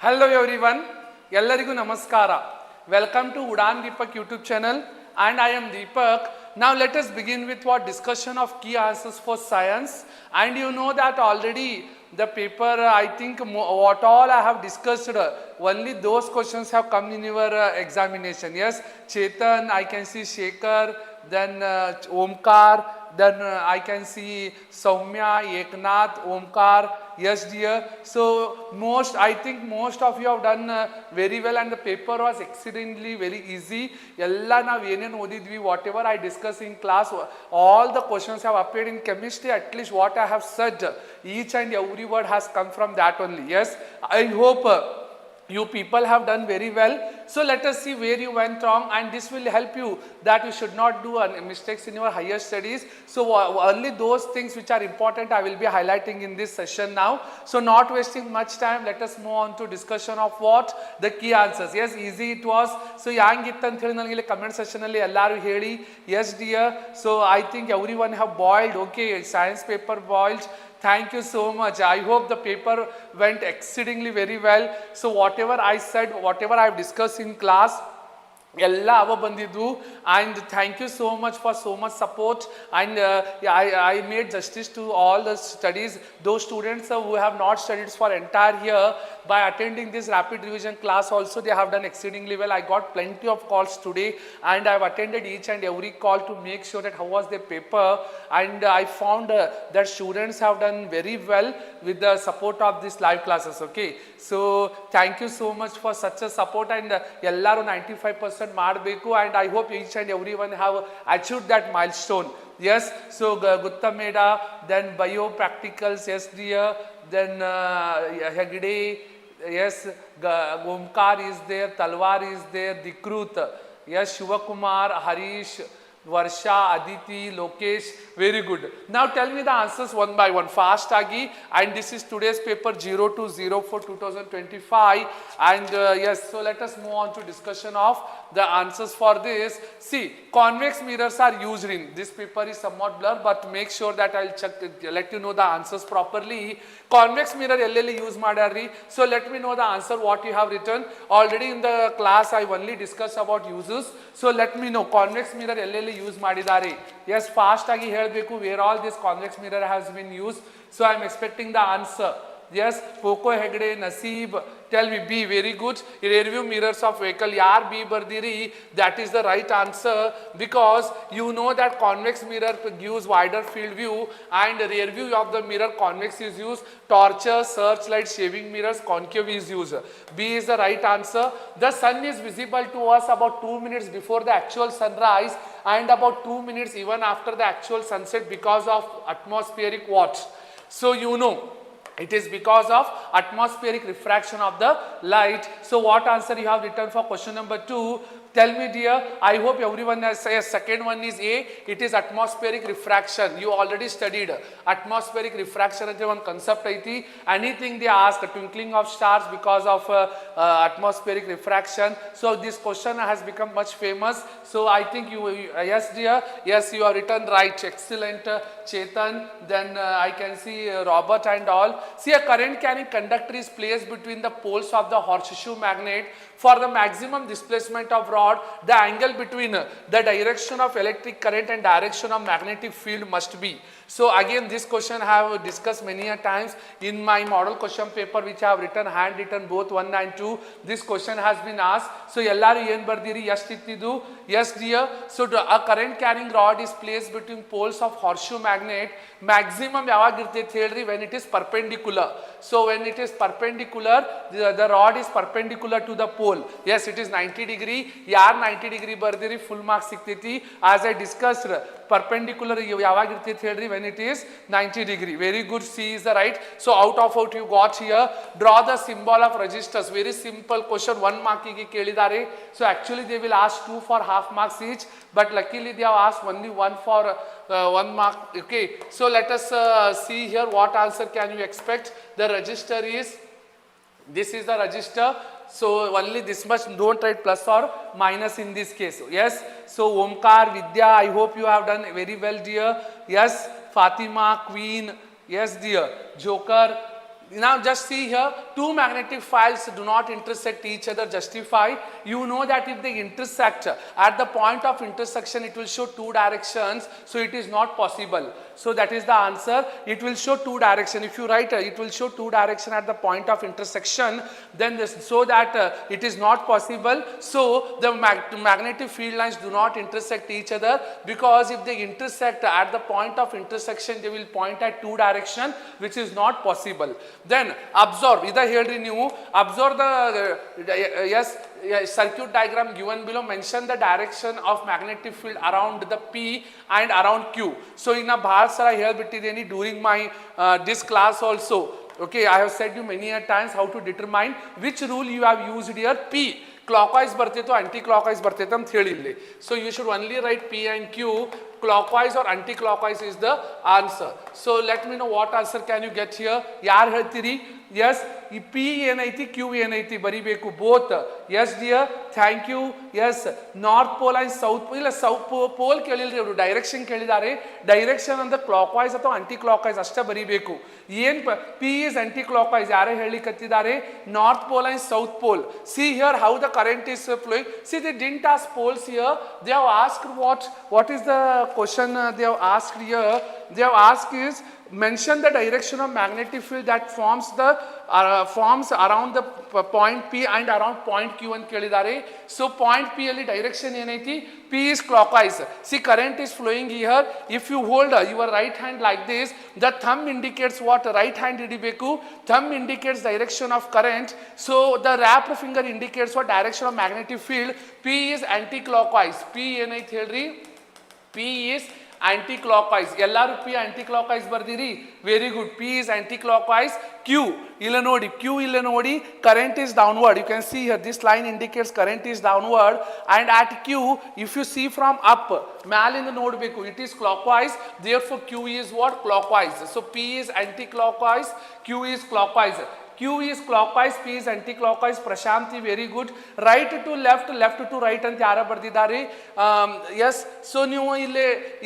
Hello everyone, ಎಲ್ಲರಿಗೂ ನಮಸ್ಕಾರ. Welcome to UDAAN Deepak YouTube channel and I am Deepak. Now let us begin with what discussion of key answers for science, and you know that already the paper I think what all I have discussed only those questions have come in your examination. Yes, Chetan, I can see Shekhar, then Omkar, then I can see Soumya, Eknath, Omkar. Yes dear. So I think most of you have done very well and the paper was exceedingly very easy. Ella now enen odidvi whatever I discuss in class, all the questions have appeared in chemistry. At least what I have said, each and every word has come from that only. Yes, I hope you people have done very well. So let us see where you went wrong, and this will help you that you should not do mistakes in your higher studies. So only those things which are important I will be highlighting in this session now. So not wasting much time, let us move on to discussion of what the key answers. Yes, easy it was. So yangitte anta heli ನನಗೆ comment section alli ellaru heli. Yes dear. So I think everyone have boiled. Okay, science paper boiled. Thank you so much. I hope the paper went exceedingly very well. So whatever I said, whatever I have discussed in class, ಎಲ್ಲ ಅವ ಬಂದಿದ್ದು, and thank you so much for so much support, and I made justice to all the studies. Those students who have not studied for entire year, by attending this rapid revision class also they have done exceedingly well. I got plenty of calls today and I have attended each and every call to make sure that how was their paper, and I found that students have done very well with the support of these live classes. Okay, so thank you so much for such a support, and ellaru 95% ಮಾಡಬೇಕು, and I hope each and everyone have achieved that milestone. Yes, so Gutta Meda, then bio practicals, yes dear, then Hegde, yes, Omkar is there, Talwar is there, Dikrut, yes, Shivakumar, Harish, Varsha, Aditi, Lokesh, very good. Now tell me the answers one by one fast agi, and this is today's paper 02/04/2025, and yes, so let us move on to discussion of the answers for this. See, convex mirrors are used in this paper is somewhat blur, but make sure that I'll check, let you know the answers properly. Convex mirror ಎಲ್ಲೆಲ್ಲಿ use ಮಾಡ್ಯಾರ್ರಿ? So let me know the answer what you have written. Already in the class I only discussed about uses, so let me know convex mirror ಎಲ್ಲೆಲ್ಲಿ use ಮಾಡಿದ್ದಾರೆ. Yes, fast ಆಗಿ ಹೇಳಬೇಕು where all this convex mirror has been used. So I am expecting the answer. Yes, Poco Hegde, Naseeb, tell me B, very good. Rear view mirrors of vehicle, yaar B bardiri, that is the right answer, because you know that convex mirror gives wider field view, and rear view of the mirror convex is used. Torches, searchlight, shaving mirrors, concave is used. B is the right answer. The sun is visible to us about 2 minutes before the actual sunrise and about 2 minutes even after the actual sunset because of atmospheric what? So you know it is because of atmospheric refraction of the light. So what answer you have written for question number 2? Tell me dear, I hope everyone has said second one is A, it is atmospheric refraction. You already studied atmospheric refraction ante one concept aiti. Anything they ask, twinkling of stars because of atmospheric refraction. So this question has become much famous. So I think you yes dear, yes you have written right, excellent Chetan, then I can see Robert and all. See, a current carrying conductor is placed between the poles of the horseshoe magnet. For the maximum displacement of rod, the angle between the direction of electric current and direction of magnetic field must be. So again this question I have discussed many a times in my model question paper which I have written hand written both 1 and 2. This question has been asked. So ellaru yen bardiri ಎಷ್ಟು ಇತ್ತಿದ್ದು? Yes dear. So a current carrying rod is placed between poles of horseshoe magnet. Maximum ಯಾವಾಗ ಇರ್ತೈತೆ ಹೇಳ್ರಿ? When it is perpendicular. So when it is perpendicular, the rod is perpendicular to the pole. Yes, it is 90 degree. ಯಾರ್ 90 degree ಬರ್ದಿರಿ full marks ಸಿಗ್ತೈತಿ. As I discussed, perpendicular ಯಾವಾಗ ಇರ್ತೈತೆ ಹೇಳ್ರಿ? When it is 90 degree. Very good, C is the right. So out of out you got here. Draw the symbol of resistors. Very simple question, 1 mark ಗೆ ಕೇಳಿದ್ದಾರೆ. So actually they will ask 2 for half marks each, but luckily they have asked only 1 for 1 mark. Okay, so let us see here what answer can you expect. The resistor is, this is the resistor. So only this much, don't write plus or minus in this case. Yes, so Omkar, Vidya, I hope you have done very well dear. Yes, Fatima, Queen, yes dear. Joker, Now just see here, two magnetic fields do not intersect each other, justify. You know that if they intersect, at the point of intersection it will show two directions, so it is not possible. So that is the answer, it will show two direction. If you write it will show two direction at the point of intersection, then this, so that it is not possible. So the magnetic field lines do not intersect each other, because if they intersect at the point of intersection they will point at two direction, which is not possible. Then observe, either here you observe the circuit diagram given below, mention the direction of magnetic field around the P and around Q. So in a bahar sara helbittideni during my this class also. Okay, I have said you many a times how to determine which rule you have used here. P clockwise barte to anti-clockwise barte tam theli. So you should only write P and Q. Clockwise or anti-clockwise is the answer. So let me know what answer can you get here. Yaar ಹೇಳ್ತೀರಿ? Yes, P ಏನಾಯ್ತಿ Q ಏನಾಯ್ತಿ ಬರಿಬೇಕು both. Yes dear, thank you. Yes, north pole and south pole. ಇಲ್ಲ south pole ಕೇಳಿಲ್ರಿ ಅವರು, direction ಕೇಳಿದ್ದಾರೆ. Direction ಅಂದ್ರೆ clockwise ಅಥವಾ aunty clockwise ಅಷ್ಟೇ ಬರಿಬೇಕು. ಏನ್ P is anti-clockwise ಯಾರೇ ಹೇಳಿಕತ್ತಿದ್ದಾರೆ? North pole and south pole. See here how the current is flowing. See, they didn't ask poles here. They have asked what is the question they have asked here. They have asked is mention the direction of magnetic field that forms around the point P and around point Q and ಕೇಳಿದ್ದಾರೆ. So point P ಅಲ್ಲಿ direction ಏನೈತಿ? P is clockwise. See, current is flowing here. If you hold your right hand like this, the thumb indicates what? Right hand ಹಿಡಿಬೇಕು. Thumb indicates direction of current. So the wrapped finger indicates what? Direction of magnetic field. P is anti-clockwise. P ಏನೈತಿ ಹೇಳ್ರಿ? P is anti-clockwise. ಎಲ್ಲರೂ P anti-clockwise ಬರ್ದಿರಿ? Very good. P is anti-clockwise. Q ಇಲ್ಲ ನೋಡಿ, Q ಇಲ್ಲ ನೋಡಿ, current is downward. You can see here this line indicates current is downward, and at Q if you see from up ಮ್ಯಾಲಿಂದ ನೋಡಬೇಕು, it is clockwise, therefore Q is what? Clockwise. So P is anti-clockwise, Q is clockwise. Q is clockwise, P is anti-clockwise. Prashanti, very good. Right to left, left to right ಅಂತ ಯಾರ ಬರ್ದಿದ್ದಾರೆ? Yes, so ನೀವು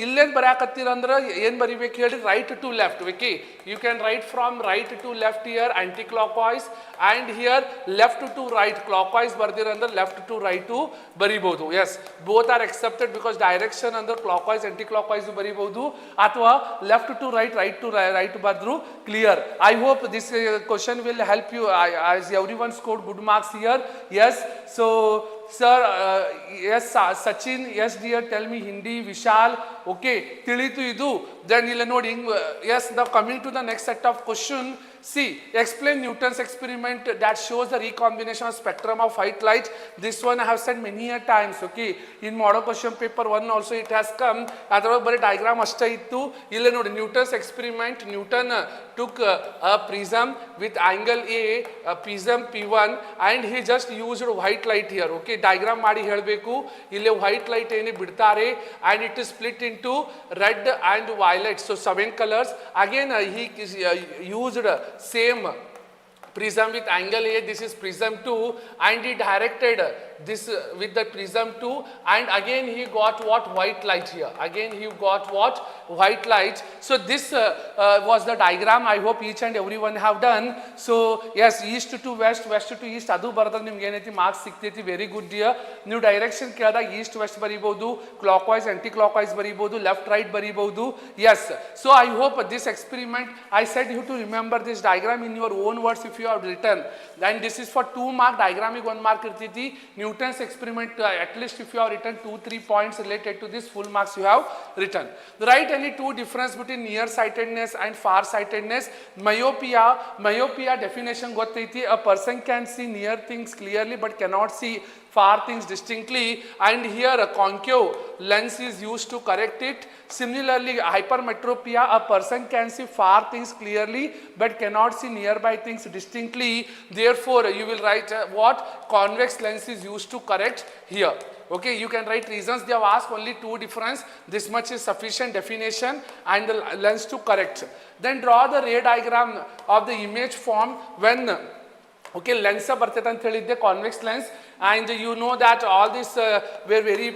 ಇಲ್ಲೇನು ಬರೆಯಕತ್ತೀರಂದ್ರೆ ಏನು ಬರಿಬೇಕು ಹೇಳಿ? Right to left. Okay, you can write from right to left here anti-clockwise, and here left to right clockwise ಬರ್ದಿರಂದ್ರೆ left to right to ಬರಿಬಹುದು. Yes, both are accepted because direction ಅಂದ್ರೆ clockwise anti-clockwise ಬರಿಬಹುದು, ಅಥವಾ left to right, right to right ಬರ್ದ್ರು clear. I hope this question will help you, as everyone scored good marks here. Yes, so sir, yes Sachin, yes dear, tell me Hindi. Vishal, okay, ತಿಳಿತು ಇದು. Then ಇಲ್ಲ ನೋಡಿ, yes, now coming to the next set of question. See, explain Newton's experiment that shows the recombination of spectrum of white light. This one I have said many a times. Okay, in model question paper 1 also it has come. ಅದರೊಳಗೆ ಬರೀ diagram ಅಷ್ಟೇ ಇತ್ತು. ಇಲ್ಲ ನೋಡಿ, Newton's experiment. Newton took a prism with angle A, prism P1, and he just used white light here. Okay, diagram ಮಾಡಿ ಹೇಳಬೇಕು. ಇಲ್ಲಿ white light ಏನೇ ಬಿಡ್ತಾರೆ, and it is split into red and violet, so 7 colors. Again he used same prism with angle A, this is prism 2, and he directed this with the prism 2, and again he got what? White light here. Again he got what? White light. So this was the diagram. I hope each and everyone have done. So yes, east to west, west to east, adu barದಾಗ ನಿಮಗೆ ಏನೈತಿ marks ಸಿಗ್ತೈತಿ. Very good dear. ನೀವು direction ಕೇಳಿದಾಗ east west ಬರೀಬಹುದು, clockwise anti clockwise ಬರೀಬಹುದು, left right ಬರೀಬಹುದು. Yes, so I hope this experiment, I said you to remember this diagram in your own words if you have written. Then this is for 2 mark, diagramic 1 mark ಇರ್ತೈತಿ. Newton's experiment, at least if you have written 2-3 points related to this, full marks you have written. Write any 2 difference between nearsightedness and farsightedness. Myopia definition ಗೊತ್ತೈತಿ. A person can see near things clearly but cannot see far things distinctly, and here a concave lens is used to correct it. Similarly, hypermetropia, a person can see far things clearly but cannot see nearby things distinctly. Therefore you will write what? Convex lens is used to correct here. Okay, you can write reasons. They have asked only 2 difference. This much is sufficient definition and the lens to correct. Then draw the ray diagram of the image formed when Okay, lens ಬರ್ತೈತೆ ಅಂತ ಹೇಳಿದ್ದೆ, convex lens, and you know that all this were very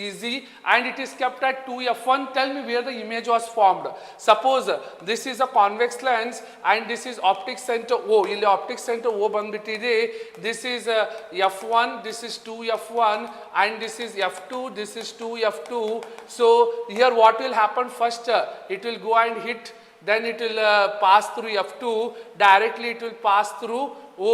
easy, and it is kept at 2f1. Tell me where the image was formed. Suppose this is a convex lens and this is optic center O. ಇಲ್ಲಿ optic center O ಬಂದ್ಬಿಟ್ಟಿದೆ. This is f1, this is 2f1, and this is f2, this is 2f2. So here what will happen first? It will go and hit, then it will pass through f2, directly it will pass through O.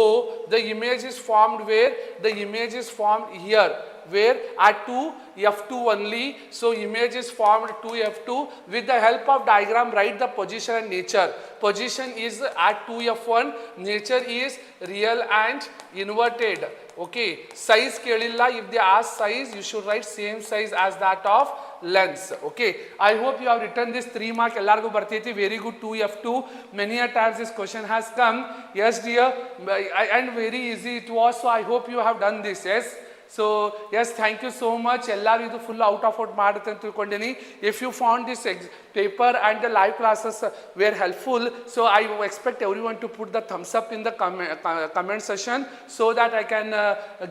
The image is formed where? The image is formed here, where at 2f2 only. So image is formed 2f2. With the help of diagram, write the position and nature. Position is at 2f1, nature is real and inverted. Okay, size kelilla, if they ask size, you should write same size as that of lens. Okay, I hope you have written this 3 mark ellargu bartiti. Very good. 2f2, many a times this question has come. Yes dear, and very easy it was, so I hope you have done this. Yes, so yes, thank you so much. ಎಲ್ಲರೂ ಇದು full out of out ಮಾಡುತ್ತೆ ಅಂತ ತಿಳ್ಕೊಂಡಿನಿ. If you found this paper and the live classes were helpful, so I expect everyone to put the thumbs up in the comment section, so that I can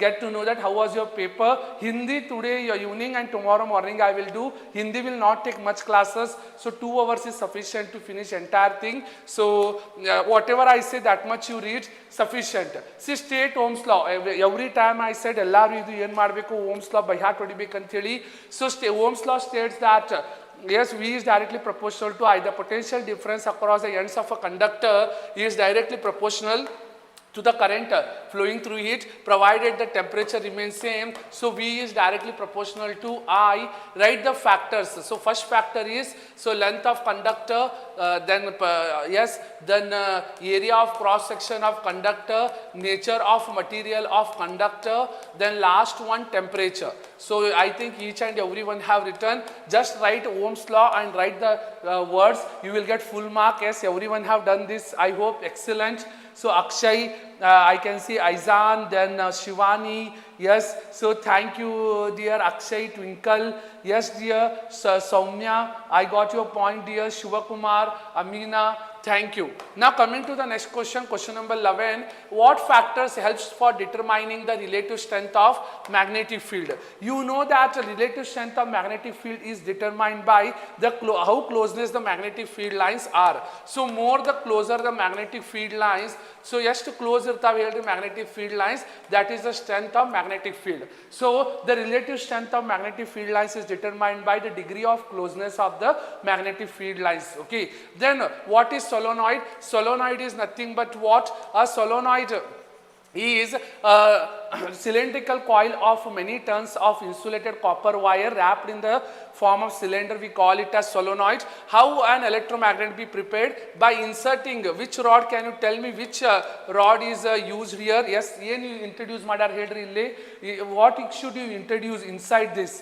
get to know that how was your paper. Hindi today evening and tomorrow morning I will do. Hindi will not take much classes, so 2 hours is sufficient to finish entire thing. So whatever I say, that much you read, sufficient. See, state Ohm's law. Every time I said ಎಲ್ಲರೂ ಇದು ಏನು ಮಾಡಬೇಕು, Ohm's law by heart ಹೊಡಿಬೇಕು ಅಂತ ಹೇಳಿ. So Ohm's law states that yes, V is directly proportional to I. The potential difference across the ends of a conductor is directly proportional to the current flowing through it, provided the temperature remains same. So V is directly proportional to I. Write the factors. So first factor is, so length of conductor, then yes, then area of cross section of conductor, nature of material of conductor, then last one temperature. So I think each and everyone have written. Just write Ohm's law and write the words. You will get full mark. Yes, everyone have done this, I hope. Excellent. So Akshay, I can see Aizan, then Shivani. Yes, so thank you dear Akshay, Twinkle. Yes dear Soumya, I got your point dear. Shivakumar, Amina, thank you. Now coming to the next question, question number 11. What factors helps for determining the relative strength of magnetic field? You know that the relative strength of magnetic field is determined by the how closeness the magnetic field lines are. So more the closer the magnetic field lines, so ಎಷ್ಟು close ಇರ್ತಾವೆ ಹೇಳ್ರಿ magnetic field lines, that is the strength of magnetic field. So the relative strength of magnetic field lines is determined by the degree of closeness of the magnetic field lines. Okay, then what is solenoid? Solenoid is nothing but what? A solenoid is a cylindrical coil of many turns of insulated copper wire wrapped in the form of cylinder. We call it as solenoid. How an electromagnet be prepared? By inserting which rod? Can you tell me which rod is used here? Yes, ಏನು introduce ಮಾಡ್ಯಾರ ಹೇಳ್ರಿ ಇಲ್ಲಿ. What should you introduce inside this?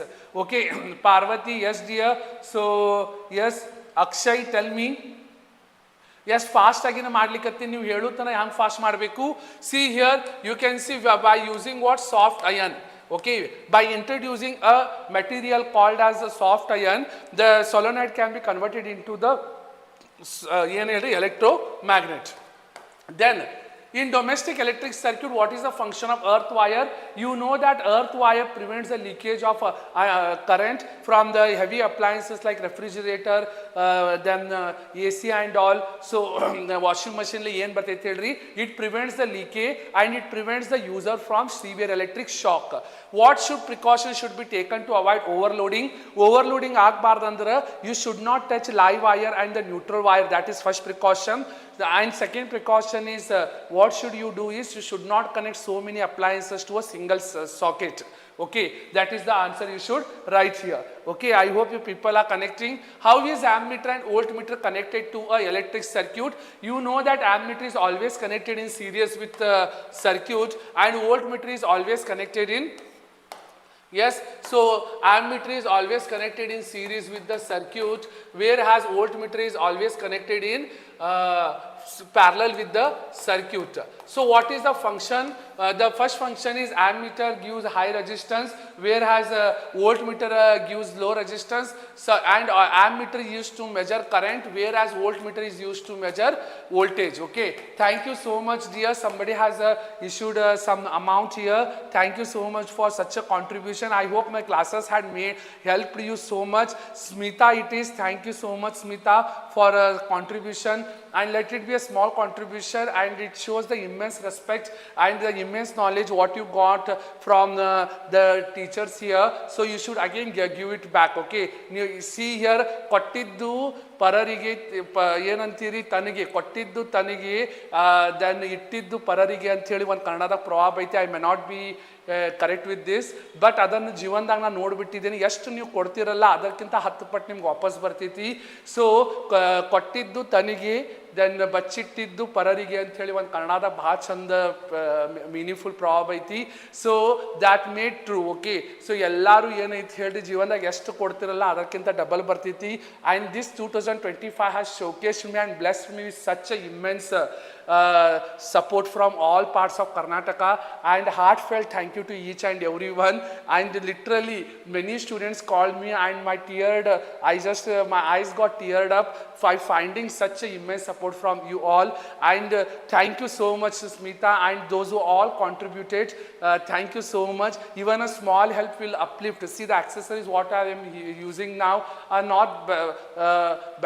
Okay, Parvati, yes dear. So yes, Akshay, tell me. Yes, fast ಆಗಿನ ಮಾಡ್ಲಿಕ್ಕತ್ತಿ, ನೀವು ಹೇಳುತ್ತಾನೆ ಹ್ಯಾಂಗೆ fast ಮಾಡಬೇಕು. See here, you can see by using what? Soft iron. Okay, by introducing a material called as a soft iron, the solenoid can be converted into the electromagnet. Then in domestic electric circuit, what is the function of earth wire? You know that earth wire prevents the leakage of current from the heavy appliances like refrigerator, then AC and all. So the washing machine li ಏನು ಬರ್ತೈತೆ ಹೇಳ್ರಿ, it prevents the leakage and it prevents the user from severe electric shock. What precautions should be taken to avoid overloading? Overloading ಆಗಬಾರ್ದಂದ್ರೆ you should not touch live wire and the neutral wire. That is first precaution. And second precaution is what should you do is you should not connect so many appliances to a single socket. Okay, that is the answer you should write here. Okay, I hope you people are connecting. How is ammeter and voltmeter connected to a electric circuit? You know that ammeter is always connected in series with circuit, and voltmeter is always connected in, yes, so ammeter is always connected in series with the circuit, whereas voltmeter is always connected in parallel with the circuit. So what is the function? The first function is ammeter gives high resistance, whereas voltmeter gives low resistance. So, and ammeter is used to measure current, whereas voltmeter is used to measure voltage. Okay. Thank you so much, dear. Somebody has issued some amount here. Thank you so much for such a contribution. I hope my classes had helped you so much. Smita, it is. Thank you so much, Smita, for a contribution. And let it be a small contribution, and it shows the immense respect and the immense knowledge what you got from the teachers here. So you should again give it back. Okay. You see here, kottiddu pararige ಏನಂತೀರಿ ತನಗೆ ಕೊಟ್ಟಿದ್ದು ತನಗೆ then ಇಟ್ಟಿದ್ದು ಪರರಿಗೆ ಅಂತ ಹೇಳಿ ಒಂದು ಕನ್ನಡದ ಪ್ರವಾಹ ಐತಿ. I may not be correct with this, but ಅದನ್ನು ಜೀವನದಾಗ ನಾನು ನೋಡಿಬಿಟ್ಟಿದ್ದೀನಿ. ಎಷ್ಟು ನೀವು ಕೊಡ್ತಿರಲ್ಲ ಅದಕ್ಕಿಂತ 10 ಪಟ್ಟು ನಿಮ್ಗೆ ವಾಪಸ್ ಬರ್ತೈತಿ. ಸೊ ಕೊಟ್ಟಿದ್ದು ತನಗೆ ದೆನ್ ಬಚ್ಚಿಟ್ಟಿದ್ದು ಪರರಿಗೆ ಅಂಥೇಳಿ ಒಂದು ಕನ್ನಡದ ಭಾಳ ಚಂದ ಮೀನಿಂಗ್ಫುಲ್ ಪ್ರಾಬ್ ಐತಿ. So that made true. Okay. So ಎಲ್ಲರೂ ಏನೈತಿ ಹೇಳಿ ಜೀವನದಾಗ ಎಷ್ಟು ಕೊಡ್ತಿರಲ್ಲ ಅದಕ್ಕಿಂತ ಡಬಲ್ ಬರ್ತೈತಿ. And this 2025 has ಶೋಕೇಸ್ಡ್ me and blessed me with such a immense support from all parts of Karnataka, and heartfelt thank you to each and everyone. And literally many students called me and my eyes got teared up by finding such a immense support from you all. And thank you so much, Smita, and those who all contributed. Thank you so much. Even a small help will uplift. See, the accessories what I am using now are not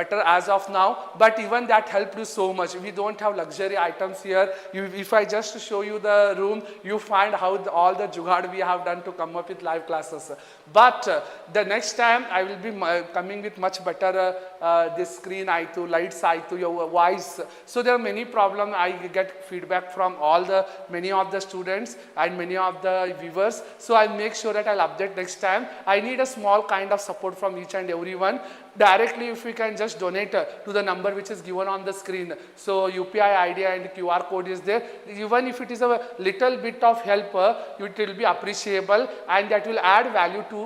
better as of now, but even that helped you so much. We don't have luxury items here. If I just show you the room, you find how all the jugaad we have done to come up with live classes. But the next time I will be coming with much better this screen aitu, lights aitu, your voice. So there are many problems. I get feedback from many of the students and many of the viewers. So I'll make sure that I'll update next time. I need a small kind of support from each and everyone. Directly, if we can just donate to the number which is given on the screen. So UPI ID and QR code is there. Even if it is a little bit of help, it will be appreciable, and that will add value to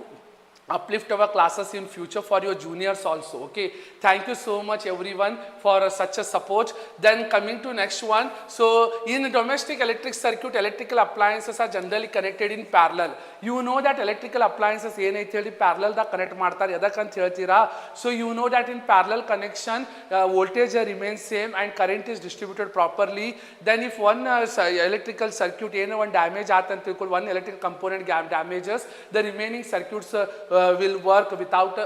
uplift our classes in future for your juniors also. Okay. Thank you so much everyone for such a support. Then coming to next one. So in domestic electric circuit, electrical appliances are generally connected in parallel. You know that electrical appliances ಏನಾಯ್ತು ಹೇಳಿ parallel ದಾಗ connect ಮಾಡ್ತಾರೆ. ಎದಕ್ಕಂತ ಹೇಳ್ತೀರಾ? So you know that in parallel connection voltage remains same and current is distributed properly. Then if one electrical circuit ಏನೋ ಒಂದು damage ಆತಂತ ತಿಳ್ಕೊಳ್ಳಿ, one electrical component damages, the remaining circuits will work without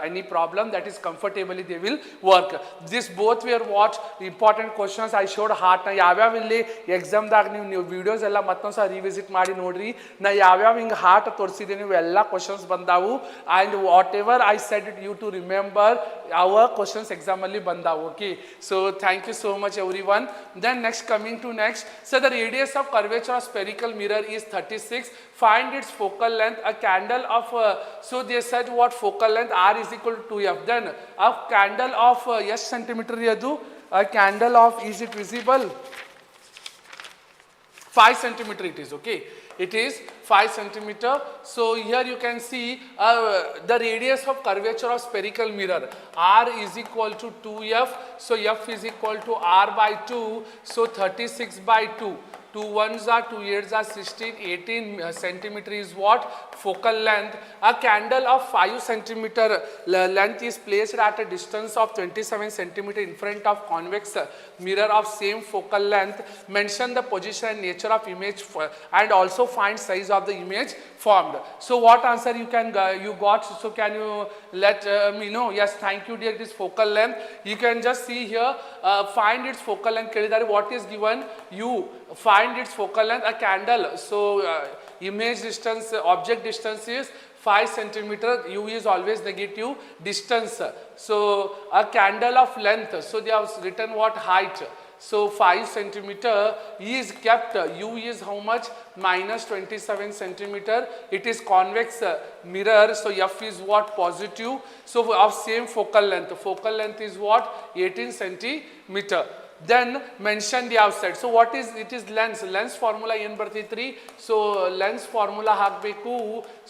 any problem. That is comfortably they will work. This both were what important questions. I showed heart na ಯಾವ್ಯಾವ ಇಲ್ಲಿ exam ದಾಗ ನೀವು videos ಎಲ್ಲ ಮತ್ತೊಂದು ಸಲ revisit ಮಾಡಿ ನೋಡ್ರಿ. ನಾ ಯಾವ್ಯಾವ ಹಿಂಗೆ ಹಾರ್ಟ್ ತೋರಿಸಿದ್ದೀನಿ ಇವೆಲ್ಲ ಕ್ವಶನ್ಸ್ ಬಂದಾವು. And whatever I said it you to remember our questions exam ಅಲ್ಲಿ ಬಂದಾವು. Okay. So thank you so much everyone. Then next, coming to next. So the radius of curvature of spherical mirror is 36. Find its focal length. A candle of so they said what focal length R is equal to 2f. Then a candle of ಎಷ್ಟು centimeter ಅದು? A candle of, is it visible? 5 centimeter it is. Okay. It is 5 centimeter. So here you can see the radius of curvature of spherical mirror. R is equal to 2f. So f is equal to R by 2. So 36 by 2. 2 1s are 2 8s are 16. 18 centimeter is what? Focal length. A candle of 5 centimeter length is placed at a distance of 27 centimeter in front of convex mirror of same focal length. Mention the position and nature of image and also find size of the image formed. So what answer you got? So can you let me know? Yes, thank you dear. It is focal length. You can just see here, find its focal length. What is given? You find its focal length. A candle. So image distance, object distance is 5 centimeter. U is always negative. Distance. So a candle of length. So they have written what? Height. So 5 centimeter is kept. U is how much? Minus 27 centimeter. It is convex mirror. So F is what? Positive. So of same focal length. Focal length is what? 18 centimeter. Then mention the outside. So what is it? Is lens. Lens formula ಏನು ಬರ್ತೈತ್ರಿ? So lens formula ಹಾಕಬೇಕು.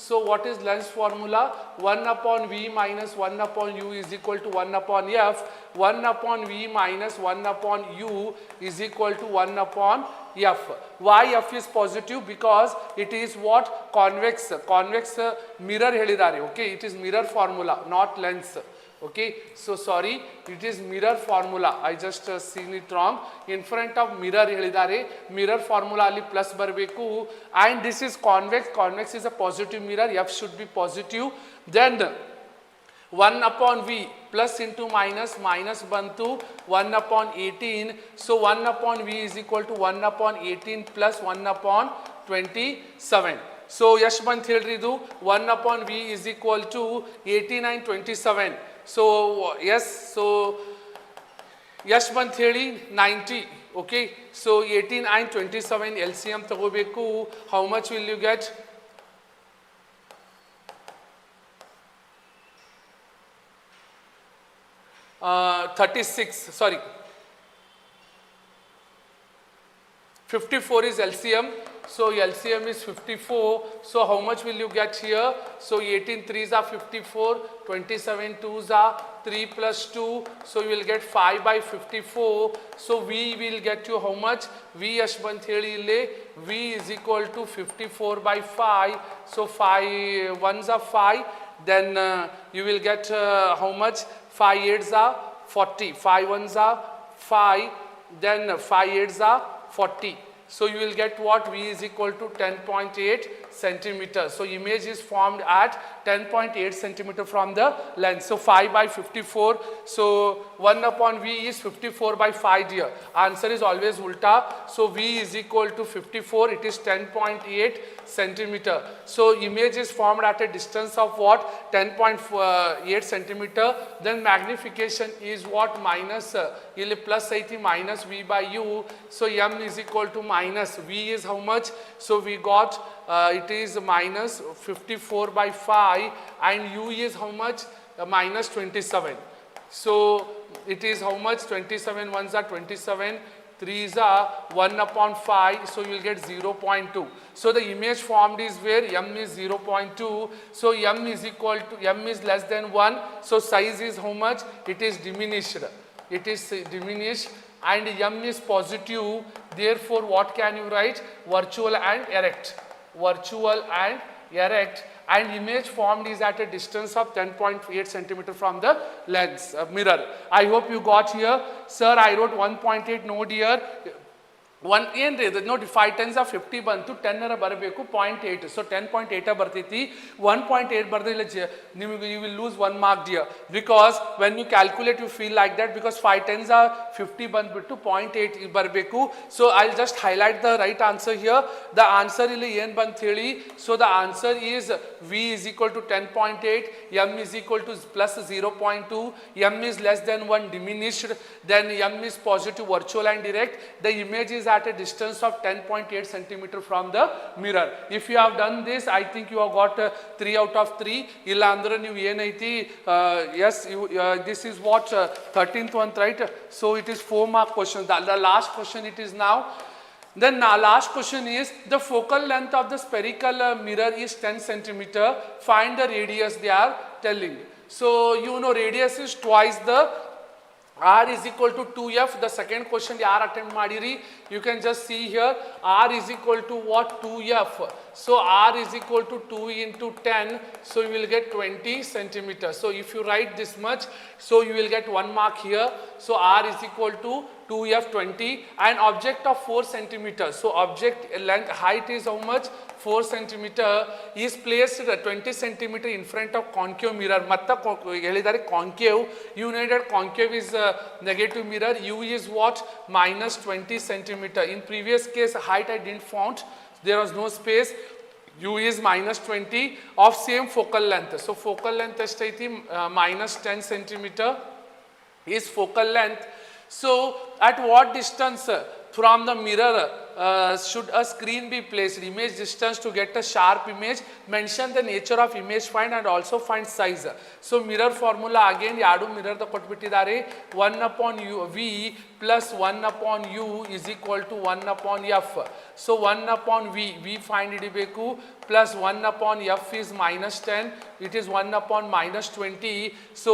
So what is lens formula? 1 upon v minus 1 upon u is equal to 1 upon f. 1 upon v minus 1 upon u is equal to 1 upon f. Why f is positive? Because it is what? Convex. Convex mirror ಹೇಳಿದ್ದಾರೆ. Okay, it is mirror formula, not lens. Okay, so sorry, it is mirror formula. I just seen it wrong. In front of mirror ಹೇಳಿದ್ದಾರೆ. Mirror formula ಅಲ್ಲಿ plus ಬರಬೇಕು. And this is convex. Convex is a positive mirror. F should be positive. Then 1 upon v plus into minus, minus bantu 1 upon 18. So 1 upon v is equal to 1 upon 18 plus 1 upon 27. So ಎಷ್ಟು ಬಂತು ಹೇಳ್ರಿ ಇದು? 1 upon v is equal to 18 and 27. So yes, so ಎಷ್ಟು ಬಂತು ಹೇಳಿ? 90. Okay, so 18 and 27 LCM ತಗೋಬೇಕು. How much will you get? 36, sorry, 54 is LCM. So LCM is 54. So how much will you get here? So 18 3s are 54, 27 2s are 3 plus 2. So you will get 5 by 54. So V will get you how much? V ಎಷ್ಟು ಬಂತು ಹೇಳಿ ಇಲ್ಲಿ? V is equal to 54 by 5. So 5 1s are 5. Then you will get how much? 5 8s are 40. 5 1s are 5. Then 5 8s are 40. So you will get what? V is equal to 10.8 centimeters. So image is formed at 10.8 centimeter from the lens. So 5 by 54. So 1 upon V is 54 by 5 dear. Answer is always ulta. So V is equal to 54. It is 10.8 centimeter. So image is formed at a distance of what? 10.8 centimeter. Then magnification is what? Minus ಇಲ್ಲಿ plus ಐತಿ minus V by U. So M is equal to minus V is how much? So we got it is minus 54 by 5 and U is how much? Minus 27. So it is how much? 27 ones are 27, 3s are 1 upon 5. So you will get 0.2. So the image formed is where M is 0.2. So M is equal to, M is less than 1. So size is how much? It is diminished. It is diminished and M is positive. Therefore what can you write? Virtual and erect. Virtual and erect. And image formed is at a distance of 10.8 centimeter from the lens mirror. I hope you got here. Sir, I wrote 1.8 note here. One ಏನು ರೀ ನೋಡಿ 5 10s are 50 ಬಂತು 10 ಬರಬೇಕು 0.8. So 10.8 ಬರ್ತೈತಿ 1.8 ಬರ್ದೆ ಇಲ್ಲ ನಿಮಗೆ you will lose 1 mark dear because when you calculate you feel like that because 5 10s are 50 ಬಂದ್ಬಿಟ್ಟು 0.8 ಬರಬೇಕು. So I'll just highlight the right answer here. The answer ಇಲ್ಲಿ ಏನು ಬಂತು ಹೇಳಿ? So the answer is V is equal to 10.8, M is equal to plus 0.2, M is less than 1 diminished, then M is positive virtual and direct. The image is at a distance of 10.8 centimeter from the mirror. If you have done this, I think you have got 3 out of 3. Illa andre ನೀವು ಏನಾಯ್ತಿ? Yes, this is what 13th one, right? So it is 4 mark question. The last question it is now. Then last question is the focal length of the spherical mirror is 10 centimeter. Find the radius they are telling. So you know radius is twice the R is equal to 2F. The second question yaar attempt madiri? You can just see here R is equal to what? 2F. So R is equal to 2 into 10. So you will get 20 centimeters. So if you write this much, so you will get 1 mark here. So R is equal to 2F 20 and object of 4 centimeters. So object length height is how much? 4 centimeter is placed 20 centimeter in front of concave mirror. Matta helidare concave. You know that concave is negative mirror. U is what? Minus 20 centimeter. In previous case height I didn't found. There was no space. U is minus 20 of same focal length. So focal length estaiti minus 10 centimeter is focal length. So at what distance from the mirror should a screen be placed? Image distance to get a sharp image. Mention the nature of image find and also find size. So mirror formula again ಯಾಡು mirror ದ ಕೊಟ್ಬಿಟ್ಟಿದ್ದಾರೆ 1 upon u v plus 1 upon u is equal to 1 upon f. So 1 upon v find ಹಿಡಿಬೇಕು plus 1 upon f is minus 10, it is 1 upon minus 20. So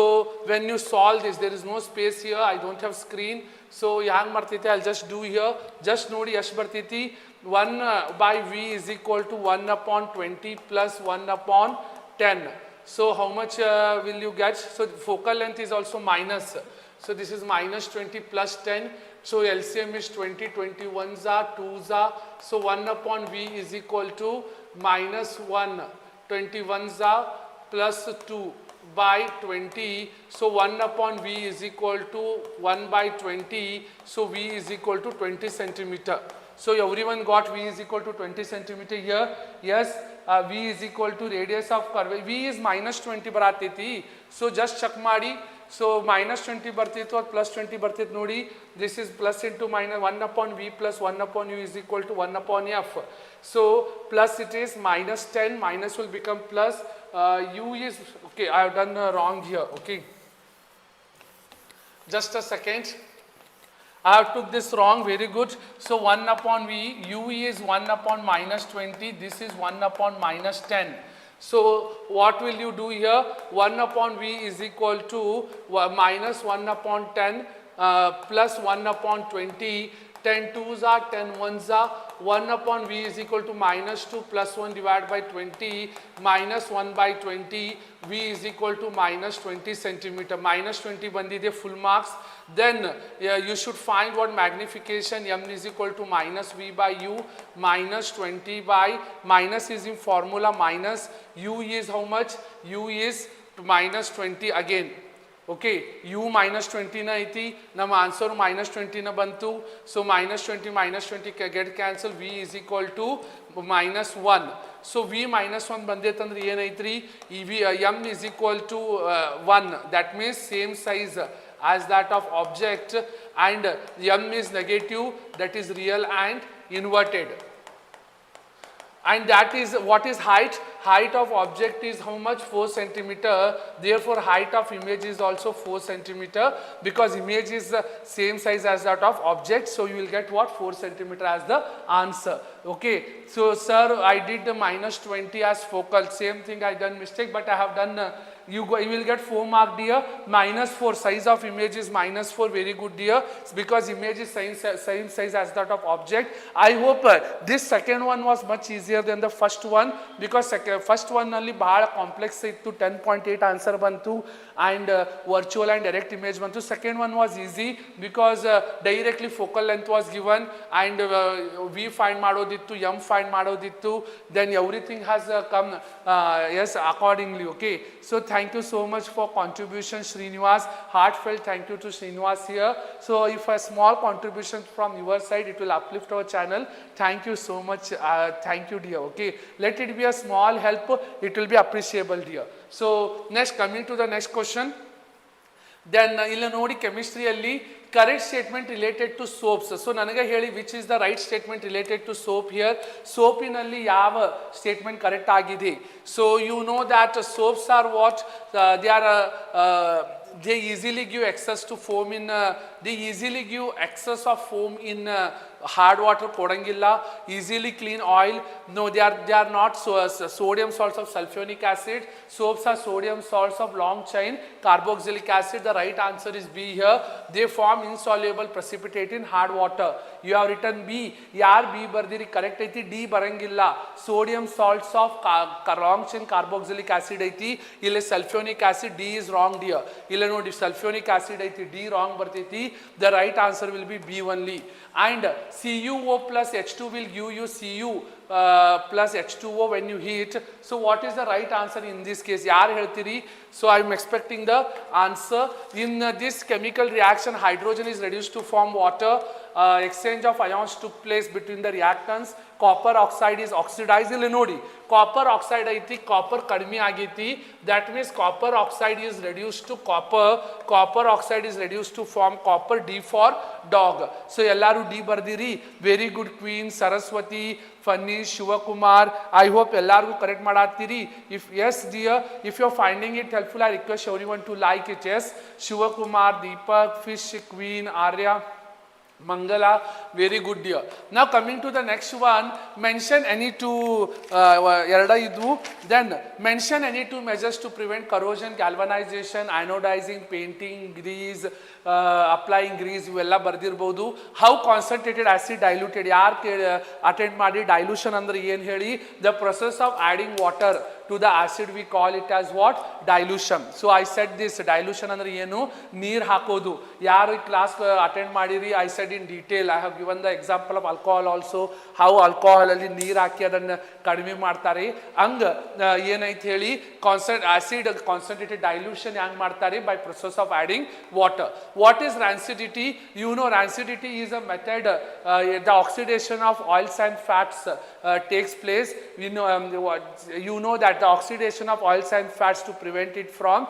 when you solve this, there is no space here, I don't have screen. So yang martiti, I'll just do here, just nodi ಎಷ್ಟು ಬರ್ತೈತಿ 1 by v is equal to 1 upon 20 plus 1 upon 10. So how much will you get? So focal length is also minus. So this is minus 20 plus 10. So LCM is 20, 21s are 2s are. So 1 upon V is equal to minus 1, 21s are plus 2 by 20. So 1 upon V is equal to 1 by 20. So V is equal to 20 centimeter. So everyone got V is equal to 20 centimeter here. Yes, V is equal to radius of curve. V is minus 20 ಬರತೈತಿ. So just check ಮಾಡಿ. So minus 20 ಬರ್ತಿತ್ತು ಅದು plus 20 ಬರ್ತಿತ್ತು ನೋಡಿ. This is plus into minus 1 upon V plus 1 upon U is equal to 1 upon F. So plus it is minus 10, minus will become plus. U is, okay, I have done wrong here, okay. Just a second. I have took this wrong, very good. So 1 upon V, U is 1 upon minus 20, this is 1 upon minus 10. So what will you do here? 1 upon V is equal to minus 1 upon 10 plus 1 upon 20. 10 2s are 10 1s are. 1 upon V is equal to minus 2 plus 1 divided by 20 minus 1 by 20. V is equal to minus 20 centimeter. Minus 20 bandide full marks. Then you should find what magnification. M is equal to minus V by U minus 20 by minus is in formula minus. U is how much? U is minus 20 again. Okay, U minus 20 na iti, nama answer minus 20 na bantu. So minus 20 get cancel. V is equal to minus 1. So V minus 1 bandetandre yenaitri, M is equal to 1. That means same size as that of object, and M is negative, that is real and inverted. And that is what is height? Height of object is how much? 4 centimeter. Therefore height of image is also 4 centimeter, because image is the same size as that of object. So you will get what? 4 centimeter as the answer. Okay. So sir, I did the minus 20 as focal. Same thing I done mistake, but I have done you will get 4 mark dear. Minus 4, size of image is minus 4, very good dear, because image is same size as that of object. I hope this second one was much easier than the first one, because first one nalli bahಳ complex ittu, 10.8 answer bantu, and virtual and direct image bantu. Second one was easy because directly focal length was given, and V find madodittu, M find madodittu, then everything has come yes accordingly. Okay, so thank you so much for contribution, Srinivas. Heartfelt thank you to Srinivas here. So if a small contribution from your side, it will uplift our channel. Thank you so much. Thank you dear. Okay, let it be a small help, it will be appreciable dear. So next, coming to the next question. Then illa nodi chemistry alli correct statement related to soaps. So nanaga heli which is the right statement related to soap here. Soap inalli yava statement correct agide? So you know that soaps are what? They easily give access to foam in they easily give excess of foam in hard water kodangilla, easily clean oil. No, they are not sodium salts of sulfuric acid. Soaps are sodium salts of long chain carboxylic acid. The right answer is B here. They form insoluble precipitate in hard water. You have written B. Yaar B bardiri correct aiti, D barangilla. Sodium salts of long chain carboxylic acid aiti, ille sulfuric acid, D is wrong dear. Ille nodi sulfuric acid aiti, D wrong bartiti. The right answer will be B only. And CuO plus H2 will give you Cu plus H2O when you heat. So what is the right answer in this case? Yaar heltiri? So I am expecting the answer. In this chemical reaction, hydrogen is reduced to form water, exchange of ions took place between the reactants. Copper oxide is oxidized. ಇಲ್ಲಿ ನೋಡಿ copper oxide ಐತಿ, copper ಕಡಿಮೆ ಆಗೈತಿ. That means copper oxide is reduced to copper. Copper oxide is reduced to form copper. D for dog. So ಎಲ್ಲರೂ D ಬರ್ದಿರಿ. Very good queen, Saraswati, Fanny, Shivakumar. I hope ಎಲ್ಲರಿಗೂ correct ಮಾಡಾತ್ತೀರಿ. If yes dear, if you are finding it helpful, I request everyone to like it. Yes, Shivakumar, Deepak, Fish, Queen, Arya, Mangala, very good dear. Now coming to the next one, mention any two then mention any two measures to prevent corrosion, galvanization, anodizing, painting, grease, applying grease, ಇವೆಲ್ಲ ಬರ್ದಿರಬಹುದು. How concentrated acid diluted, ಯಾರು attend ಮಾಡಿ dilution ಅಂದ್ರೆ ಏನು ಹೇಳಿ, the process of adding water to the acid we call it as what, dilution. So I said this, dilution ಅಂದ್ರೆ ಏನು, ನೀರು ಹಾಕೋದು. ಯಾರು ಈ ಕ್ಲಾಸ್ ಅಟೆಂಡ್ ಮಾಡಿರಿ, I said in detail, I have given the example of alcohol also, how alcohol ಅಲ್ಲಿ ನೀರು ಹಾಕಿ ಅದನ್ನು ಕಡಿಮೆ ಮಾಡ್ತಾರೆ. ಹಂಗ ಏನೈತೆ ಹೇಳಿ, acid concentrated dilution ಹೆಂಗ್ ಮಾಡ್ತಾರೆ, by process of adding water. What is rancidity? You know rancidity is a method, the oxidation of oils and fats takes place. You know that the oxidation of oils and fats to prevent it from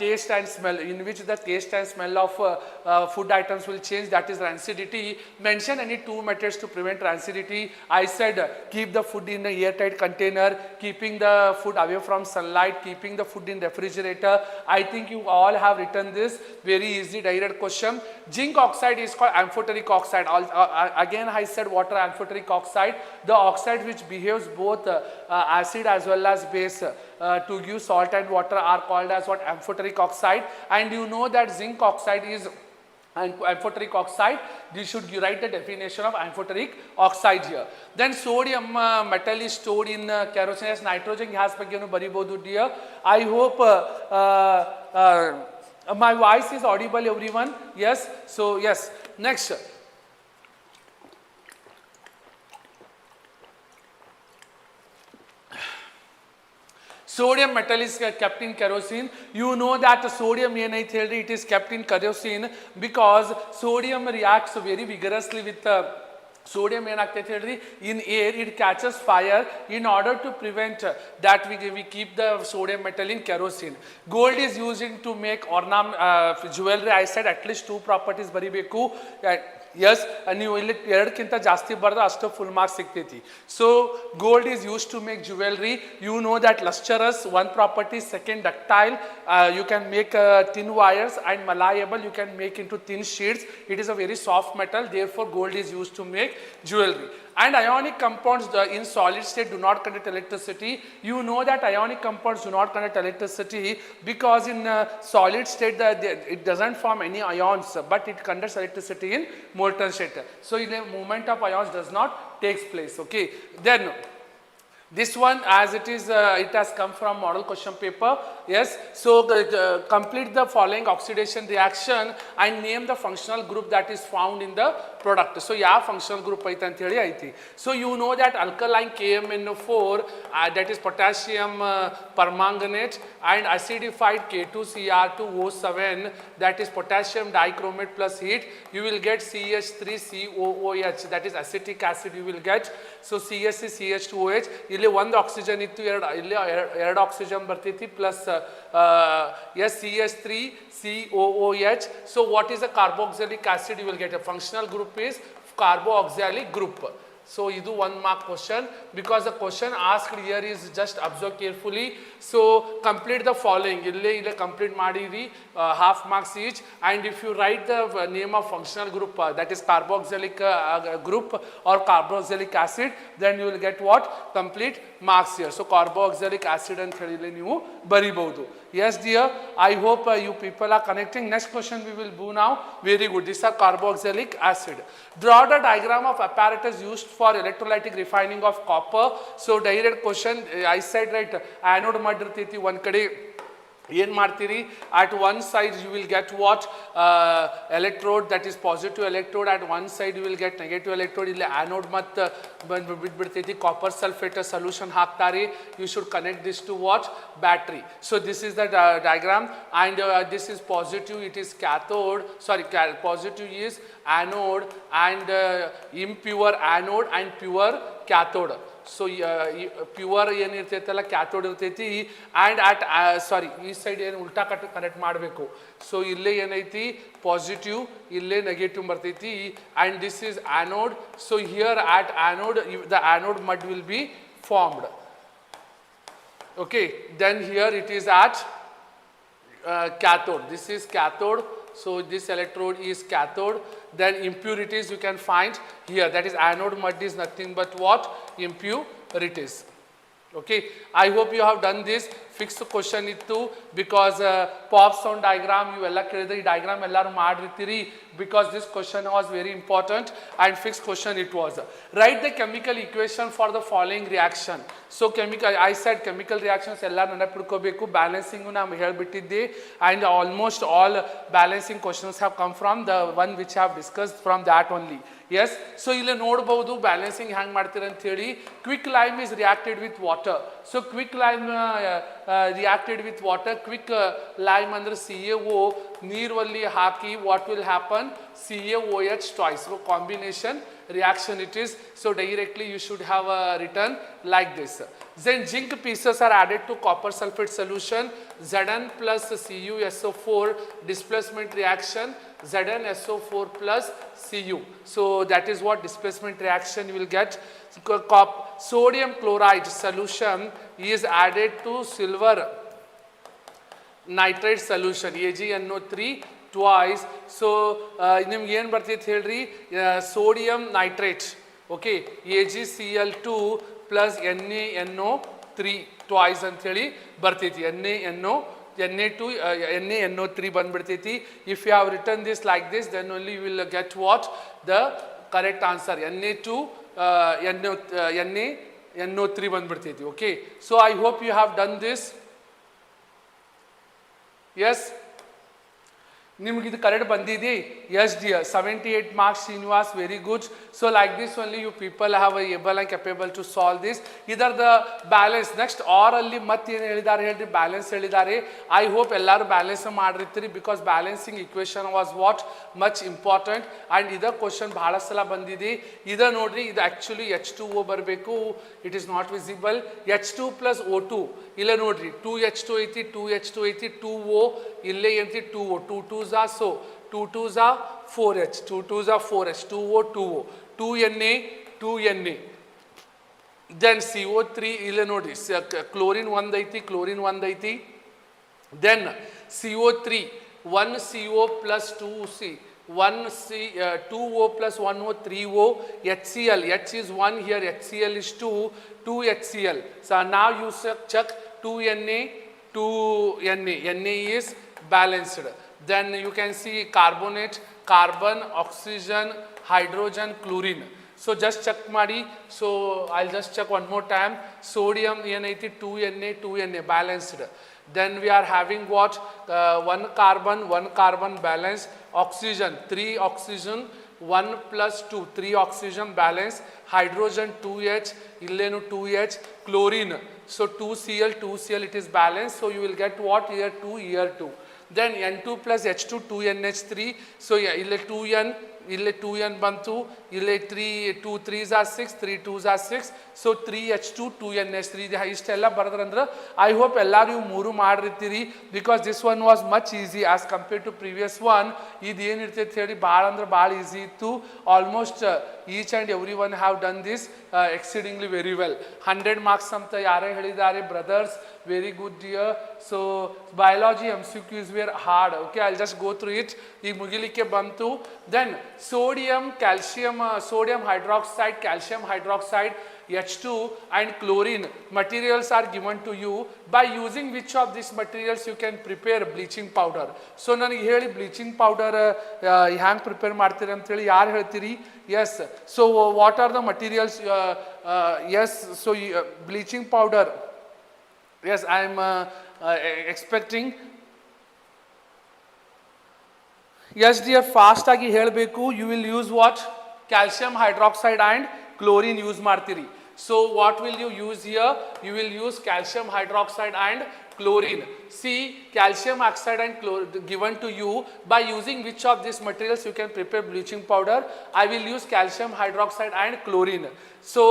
taste and smell, in which the taste and smell of food items will change, that is rancidity. Mention any two methods to prevent rancidity. I said keep the food in an airtight container, keeping the food away from sunlight, keeping the food in refrigerator. I think you all have written this, very easy direct question. Zinc oxide is called amphoteric oxide. Again I said water amphoteric oxide, the oxide which behaves both acid as well as base to give salt and water are called as what, amphoteric oxide. And you know that zinc oxide is amphoteric oxide. You should write the definition of amphoteric oxide here. Then sodium metal is stored in kerosene as nitrogen gas ಬಗ್ಗೆ ಬರಿಬಹುದು dear. I hope my voice is audible everyone. Yes, so yes, next. Sodium metal is kept in kerosene. You know that sodium ಏನೈತೆ ಹೇಳ್ರಿ, it is kept in kerosene because sodium reacts very vigorously with sodium ಏನಾಗ್ತೈತೆ ಹೇಳ್ರಿ, in air it catches fire. In order to prevent that we keep the sodium metal in kerosene. Gold is used to make jewelry. I said at least two properties ಬರಿಬೇಕು. Yes, ನೀವು ಇಲ್ಲಿ ಎರಡಕ್ಕಿಂತ ಜಾಸ್ತಿ ಬರೆದ ಅಷ್ಟು full marks ಸಿಗ್ತೈತಿ. So gold is used to make jewelry. You know that lustrous, one property. Second, ductile, you can make thin wires, and malleable, you can make into thin sheets. It is a very soft metal, therefore gold is used to make jewelry. And ionic compounds in solid state do not conduct electricity. You know that ionic compounds do not conduct electricity because in solid state it doesn't form any ions, but it conducts electricity in molten state. So in a movement of ions does not takes place. Okay, then this one, as it is, it has come from model question paper. Yes, so complete the following oxidation reaction and name the functional group that is found in the product. So ಯಾವ functional group ಐತೆ ಅಂತ ಹೇಳಿ ಐತಿ. So you know that alkaline KMNO4, that is potassium permanganate, and acidified K2Cr2O7, that is potassium dichromate plus heat, you will get CH3COOH, that is acetic acid you will get. So CSC CH2OH, ಇಲ್ಲಿ ಒಂದು oxygen ಇತ್ತು, ಎರಡು oxygen ಬರ್ತೈತಿ plus CH3COOH. So what is a carboxylic acid? You will get a functional group is carboxylic group. So idu one mark question, because the question asked here is just observe carefully. So complete the following, ille complete madiri, half marks each. And if you write the name of functional group, that is carboxylic group or carboxylic acid, then you will get what, complete marks here. So carboxylic acid and ಹೇಳಿ ನೀವು ಬರಿಬಹುದು. Yes dear, I hope you people are connecting. Next question we will do now. Very good, these are carboxylic acid. Draw the diagram of apparatus used for electrolytic refining of copper. So direct question, I said right, anode ಮಾಡಿರ್ತೈತಿ ಒಂದ್ ಕಡೆ, ಏನು ಮಾಡ್ತೀರಿ at one side you will get what electrode, that is positive electrode, at one side you will get negative electrode. ಇಲ್ಲಿ anode ಮತ್ತು ಬಿಟ್ಬಿಡ್ತೈತಿ, copper sulphate solution ಹಾಕ್ತಾರೆ. You should connect this to what? Battery. So this is the diagram, and this is positive, it is cathode, sorry, positive is anode, and impure anode and pure cathode. So pure ಏನು ಇರ್ತೈತಲ್ಲ cathode ಇರ್ತೈತಿ, and at ಸಾರಿ ಈ side ಏನು ಉಲ್ಟಾ connect ಮಾಡಬೇಕು. So ಇಲ್ಲೇ ಏನೈತಿ positive, ಇಲ್ಲೇ ನೆಗೆಟಿವ್ ಬರ್ತೈತಿ, and this is anode. So here at anode the anode mud will be formed. Okay, then here it is at cathode. This is cathode. So this electrode is cathode. Then impurities you can find here. That is anode mud is nothing but what? Impurities. Okay, I hope you have done this. Fixed question ittu because pop sound diagram you ella kelidre, ee diagram ellaru madirtiri because this question was very important and fixed question it was. Write the chemical equation for the following reaction. So chemical, I said chemical reactions ella ನೆನಪಿಟ್ಕೋಬೇಕು. Balancing ನಾನು ಹೇಳಿಬಿಟ್ಟಿದ್ದೆ, and almost all balancing questions have come from the one which I have discussed from that only. Yes, so ಇಲ್ಲಿ ನೋಡಬಹುದು balancing ಹ್ಯಾಂಗ್ ಮಾಡ್ತೀರ ಅಂತ ಹೇಳಿ. Quick lime is reacted with water. So quick lime reacted with water. Quick lime under CaO ನೀರಲ್ಲಿ ಹಾಕಿ what will happen? CaOH twice. So combination reaction it is. So directly you should have written like this. Then zinc pieces are added to copper sulfate solution. Zn plus CuSO4 displacement reaction. ZnSO4 plus Cu. So that is what displacement reaction you will get. Sodium chloride solution is added to silver nitrate solution, AgNO3 twice. So ನಿಮ್ಗೆ ಏನು ಬರ್ತೈತೆ ಹೇಳ್ರಿ, sodium nitrate, okay, AgCl2 plus NaNO3 twice ಅಂಥೇಳಿ ಬರ್ತೈತಿ. NaNO3 ಬಂದ್ಬಿಡ್ತೈತಿ. If you have written this like this, then only you will get what? The correct answer. NaNO3 ಬಂದ್ಬಿಡ್ತೈತಿ. Okay, so I hope you have done this. Yes, ನಿಮ್ಗೆ ಇದು correct ಬಂದಿದೆ? Yes dear, 78 marks Srinivas, very good. So like this only you people have able and capable to solve this. Either the balance next or ಅಲ್ಲಿ ಮತ್ತೆ ಏನು ಹೇಳಿದ್ದಾರೆ ಹೇಳ್ರಿ, balance ಹೇಳಿದ್ದಾರೆ. I hope ಎಲ್ಲರೂ ಬ್ಯಾಲೆನ್ಸ್ ಮಾಡಿರ್ತೀರಿ because balancing equation was what? Much important, and ಇದರ question ಬಹಳ ಸಲ ಬಂದಿದೆ. ಇದು ನೋಡ್ರಿ, ಇದು ಆ್ಯಕ್ಚುಲಿ H2O ಬರಬೇಕು, it is not visible. H2 plus O2 ಇಲ್ಲೇ ನೋಡ್ರಿ, 2H2 ಐತಿ, 2H2 ಐತಿ, 2O ಇಲ್ಲೇ ಐತಿ, 2O, 2 2s are so 2 2s are 4H, 2 2s are 4H, 2O 2O, 2Na 2Na. Then CO3 ಇಲ್ಲೇ ನೋಡ್ರಿ, ಕ್ಲೋರಿನ್ ಒಂದು ಐತಿ, ಕ್ಲೋರಿನ್ ಒಂದು ಐತಿ. Then CO3 1 CO plus 2C, 2O plus 1O, 3O, HCl, H is 1 here, HCl is 2, 2 HCl. So now you check 2Na, 2Na, Na is balanced. Then you can see carbonate, carbon, oxygen, hydrogen, chlorine. So just check ಮಾಡಿ. So I'll just check one more time. Sodium ಏನೈತಿ, 2Na balanced. Then we are having what? One carbon balance. Oxygen 3 oxygen, 1 plus 2, 3 oxygen balance. Hydrogen 2H, illenu 2H. Chlorine, so 2Cl it is balanced. So you will get what? Here 2, here 2. Then N2 plus H2, 2NH3. So yeah, ille 2N, ille 2N bantu, ille 3, 2 3s are 6, 3 2s are 6. So 3H2, 2NH3. ಇಷ್ಟೆಲ್ಲ ಬರೆದ್ರಂದ್ರೆ I hope ಎಲ್ಲರೂ ಇವು ಮೂರು ಮಾಡಿರ್ತೀರಿ because this one was much easy as compared to previous one. ಇದು ಏನಿರ್ತೈತೆ ಹೇಳಿ ಭಾಳ ಅಂದ್ರೆ ಭಾಳ easy ಇತ್ತು. Almost each and everyone have done this exceedingly very well. 100 marks ಅಂತ ಯಾರೇ ಹೇಳಿದ್ದಾರೆ brothers, very good dear. So biology MCQs were hard. Okay, I'll just go through it. ಈಗ ಮುಗಿಲಿಕ್ಕೆ ಬಂತು. Then sodium, calcium, sodium hydroxide, calcium hydroxide, H2 and chlorine materials are given to you. By using which of these materials you can prepare bleaching powder? So ನನಗೆ ಹೇಳಿ bleaching powder ಹ್ಯಾಂಗೆ prepare ಮಾಡ್ತೀರಿ ಅಂತೇಳಿ ಯಾರು ಹೇಳ್ತೀರಿ? Yes, so what are the materials? Yes, so bleaching powder. Yes, I am expecting. Yes dear, fast ಆಗಿ ಹೇಳಬೇಕು. You will use what? Calcium hydroxide and chlorine use ಮಾಡ್ತೀರಿ. So what will you use here? You will use calcium hydroxide and chlorine. See, calcium oxide and chlorine given to you. By using which of these materials you can prepare bleaching powder? I will use calcium hydroxide and chlorine. So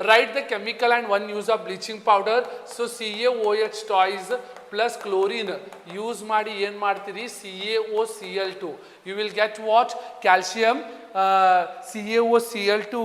write the chemical and one use of bleaching powder. So CaOH twice plus chlorine use ಮಾಡಿ ಏನು ಮಾಡ್ತೀರಿ? CaOCl2. You will get what? Calcium CaOCl2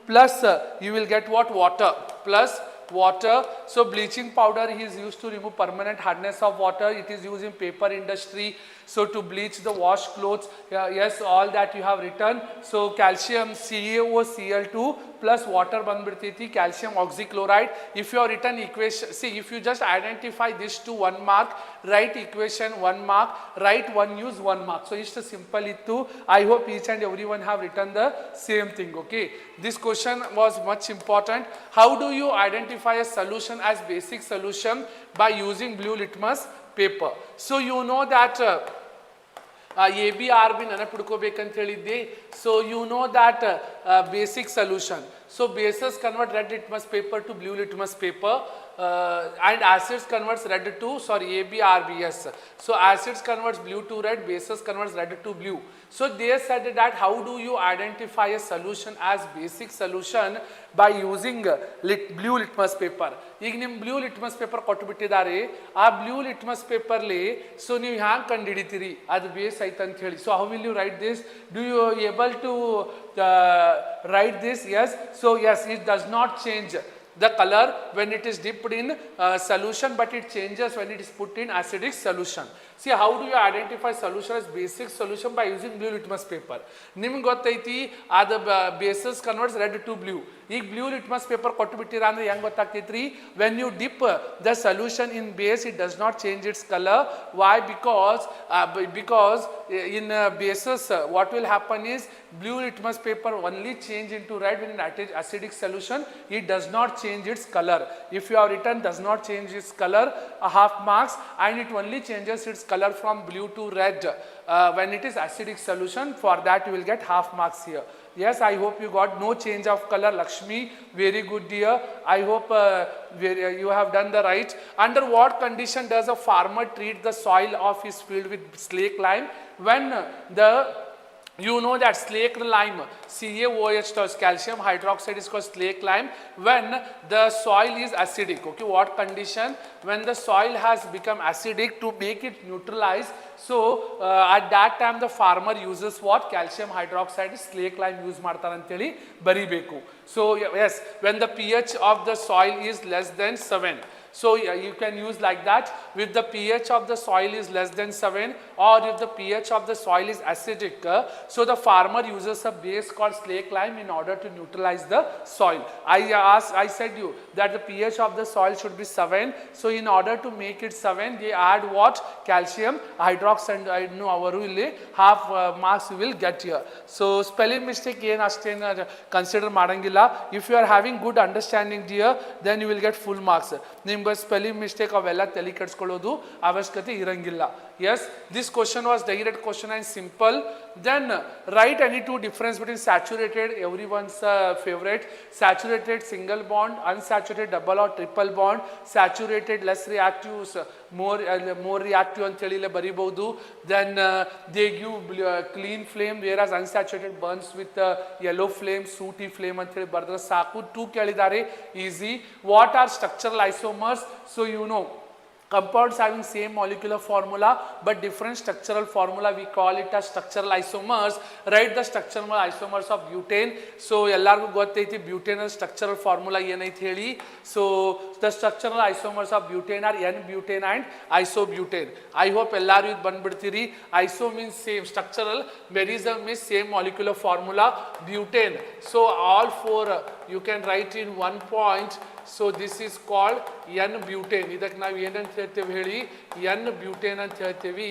plus you will get what? Water plus water. So bleaching powder is used to remove permanent hardness of water. It is used in paper industry. So to bleach the wash clothes, yes, all that you have written. So calcium CaOCl2 plus water bandbirtiti, calcium oxychloride. If you have written equation, see, if you just identify this to 1 mark, write equation 1 mark, write one use 1 mark. So it's simple ittu. I hope each and everyone have written the same thing. Okay, this question was much important. How do you identify a solution as basic solution? By using blue litmus paper. So you know that ABRB ನೆನಪಿಡ್ಕೋಬೇಕಂತ ಹೇಳಿದ್ದೆ. So you know that basic solution. So bases convert red litmus paper to blue litmus paper. And acids converts red to, sorry, ABRBS. So acids converts blue to red, bases converts red to blue. So they said that how do you identify a solution as basic solution? By using blue litmus paper. ಈಗ ನಿಮ್ಮ blue litmus paper ಕೊಟ್ಟುಬಿಟ್ಟಿದ್ದಾರೆ. ಆ blue litmus ಪೇಪರ್ಲಿ so ನೀವು ಹ್ಯಾಂಗೆ ಕಂಡುಹಿಡಿತೀರಿ ಅದು base ಐತೆ ಅಂತ ಹೇಳಿ. So how will you write this? Do you able to write this? Yes. So yes, it does not change the color when it is dipped in solution, but it changes when it is put in acidic solution. See, how do you identify solution as basic solution? By using blue litmus paper. ನಿಮ್ಗೆ ಗೊತ್ತೈತಿ ಅದು bases converts red to blue. ಈಗ blue litmus paper ಕೊಟ್ಟುಬಿಟ್ಟಿರ ಅಂದ್ರೆ ಹೆಂಗೆ ಗೊತ್ತಾಗ್ತೈತ್ರಿ? When you dip the solution in base, it does not change its colour. Why? Because in bases what will happen is blue litmus paper only change into red when in acidic solution. It does not change its color. If you have written does not change its color, half marks, and it only changes its color from blue to red when it is acidic solution. For that you will get half marks here. Yes, I hope you got no change of color. Lakshmi, very good dear. I hope you have done the right. Under what condition does a farmer treat the soil of his field with slake lime? When you know that slake lime, CaOH plus calcium hydroxide is called slake lime when the soil is acidic. Okay, what condition? When the soil has become acidic, to make it neutralize. So at that time the farmer uses what? Calcium hydroxide, slake lime use ಮಾಡ್ತಾರೆ ಅಂತ ಹೇಳಿ ಬರಿಬೇಕು. So yes, when the pH of the soil is less than 7. So you can use like that. With the pH of the soil is less than 7, or if the pH of the soil is acidic, so the farmer uses a base called slake lime in order to neutralize the soil. I said you that the pH of the soil should be 7. So in order to make it 7, they add what? Calcium hydroxide. No, avaru illi half marks you will get here. So spelling mistake ಏನು ಅಷ್ಟೇನು consider ಮಾಡಂಗಿಲ್ಲ. If you are having good understanding dear, then you will get full marks. ನಿಮ್ಗೆ spelling mistake ಅವೆಲ್ಲ ತಲೆ ಕೆಡಿಸ್ಕೊಳ್ಳೋದು ಅವಶ್ಯಕತೆ ಇರಂಗಿಲ್ಲ. Yes, this question was direct question and simple. Then write any two difference between saturated, everyone's favorite, saturated single bond, unsaturated double or triple bond, saturated less reactive, more reactive ಅಂತ ಹೇಳಿ ಇಲ್ಲಿ ಬರಿಬಹುದು. Then they give clean flame, whereas unsaturated burns with yellow flame, sooty flame ಅಂತ ಹೇಳಿ ಬರೆದ್ರೆ ಸಾಕು. 2 ಕೇಳಿದ್ದಾರೆ, easy. What are structural isomers? So you know, compounds having same molecular formula but different structural formula, we call it as structural isomers. Write the structural isomers of butane. So ellargu gottaithi butane structural formula ಏನೈತೆ ಹೇಳಿ. So the structural isomers of butane are N-butane and isobutane. I hope ಎಲ್ಲರೂ ಇದು ಬಂದ್ಬಿಡ್ತೀರಿ. Iso means same, structural, merism means same molecular formula, butane. So all four you can write in 1 point. So this is called N-butane. ಇದಕ್ಕೆ ನಾವು ಏನಂತ ಹೇಳ್ತೇವೆ ಹೇಳಿ? N-butane ಅಂತ ಹೇಳ್ತೇವೆ.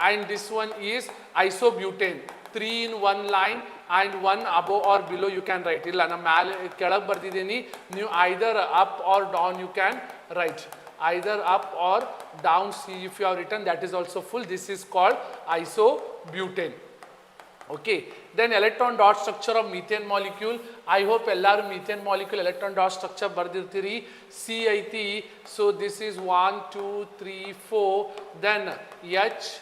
And this one is isobutane. 3 in 1 line and 1 above or below you can write. ಇಲ್ಲ, ನಾನು ಮೇಲೆ ಕೆಳಗೆ ಬರ್ದಿದ್ದೀನಿ, ನೀವು either up or down you can write. either up or down C if you have written, that is also full. This is called isobutane. Okay, then electron dot structure of methane molecule. I hope ellaru methane molecule electron dot structure bardirtiri. C aiti, so this is 1 2 3 4, then H,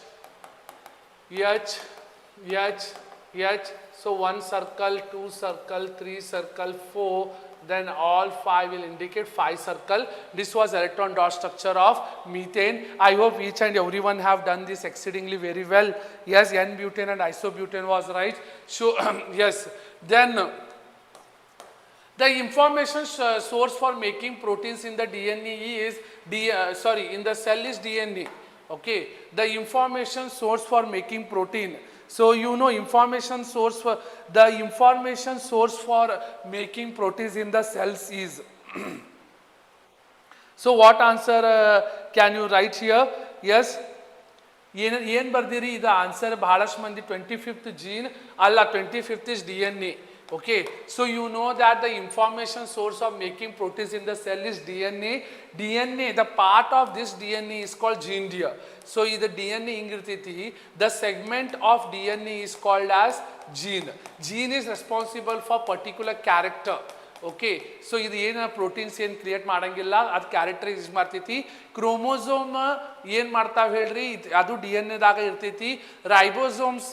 so 1 circle, 2 circle, 3 circle, 4, then all 5 will indicate 5 circle. This was electron dot structure of methane. I hope each and everyone have done this exceedingly very well. Yes, N-butane and isobutane was right. So yes, then the information source for making proteins in the DNA is in the cell is DNA. Okay, the information source for making protein. So you know information source for making proteins in the cells is so what answer can you write here? Yes, ಏನು ಬರ್ದಿರಿ ಇದು answer ಬಹಳಷ್ಟು ಮಂದಿ 25th gene ಅಲ್ಲ 25th is DNA. Okay, so you know that the information source of making proteins in the cell is DNA. The part of this DNA is called gene dear. So the DNA ingirtiti, the segment of DNA is called as gene. Gene is responsible for particular character. Okay, so ಇದು ಏನು proteins ಏನು create ಮಾಡಂಗಿಲ್ಲ, ಅದು characterise ಮಾಡ್ತೈತಿ. Chromosome ಏನು ಮಾಡ್ತಾವೆ ಹೇಳ್ರಿ, ಅದು DNA ದಾಗ ಇರ್ತೈತಿ. Ribosomes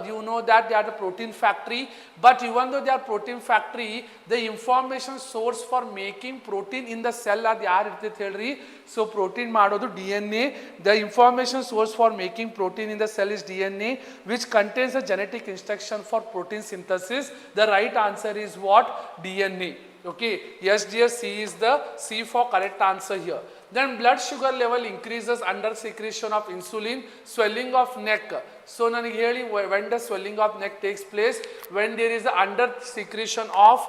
you know that they are the protein factory, but even though they are protein factory, the information source for making protein in the cell ಅದು ಯಾರು ಇರ್ತೈತಿ ಹೇಳ್ರಿ. ಸೊ ಪ್ರೋಟೀನ್ ಮಾಡೋದು DNA. The information source for making protein in the cell is DNA, which contains the genetic instruction for protein synthesis. The right answer is what? DNA. Okay, yes dear, C is the C for correct answer here. Then blood sugar level increases under secretion of insulin, swelling of neck. So nanige heli, when the swelling of neck takes place? When there is a under secretion of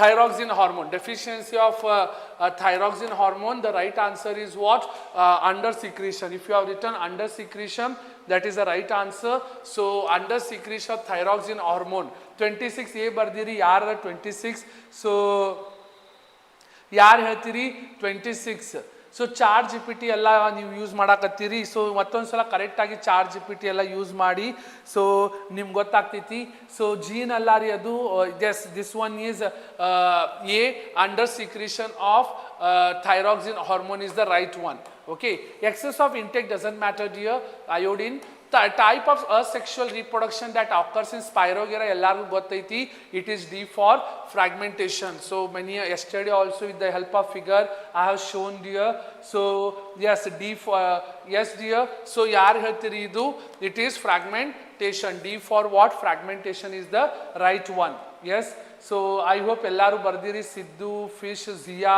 thyroxine hormone, deficiency of thyroxine hormone. The right answer is what? Under secretion. If you have written under secretion, that is the right answer. So under secretion of thyroxine hormone. 26 A bardiri, yaar 26. So yaar ಹೇಳ್ತೀರಿ 26. So chart GPT ಎಲ್ಲ ನೀವು use ಮಾಡಕತ್ತೀರಿ. So ಮತ್ತೊಂದು ಸಲ ಕರೆಕ್ಟಾಗಿ chart GPT ಎಲ್ಲ use ಮಾಡಿ, so ನಿಮ್ಗೆ ಗೊತ್ತಾಗ್ತೈತಿ. So gene ಅಲ್ಲ ರೀ ಅದು. This one is A, under secretion of thyroxine hormone is the right one. Okay, excess of intake doesn't matter dear. Iodine. The type of asexual reproduction that occurs in Spirogyra ellargu gottaiti, it is D for fragmentation. So many yesterday also with the help of figure I have shown dear. So yes, D for yes dear. So yaar ಹೇಳ್ತೀರಿ ಇದು, it is fragmentation. D for what? Fragmentation is the right one. Yes, so I hope ellaru bardiri. Sidhu, Fish, Zia,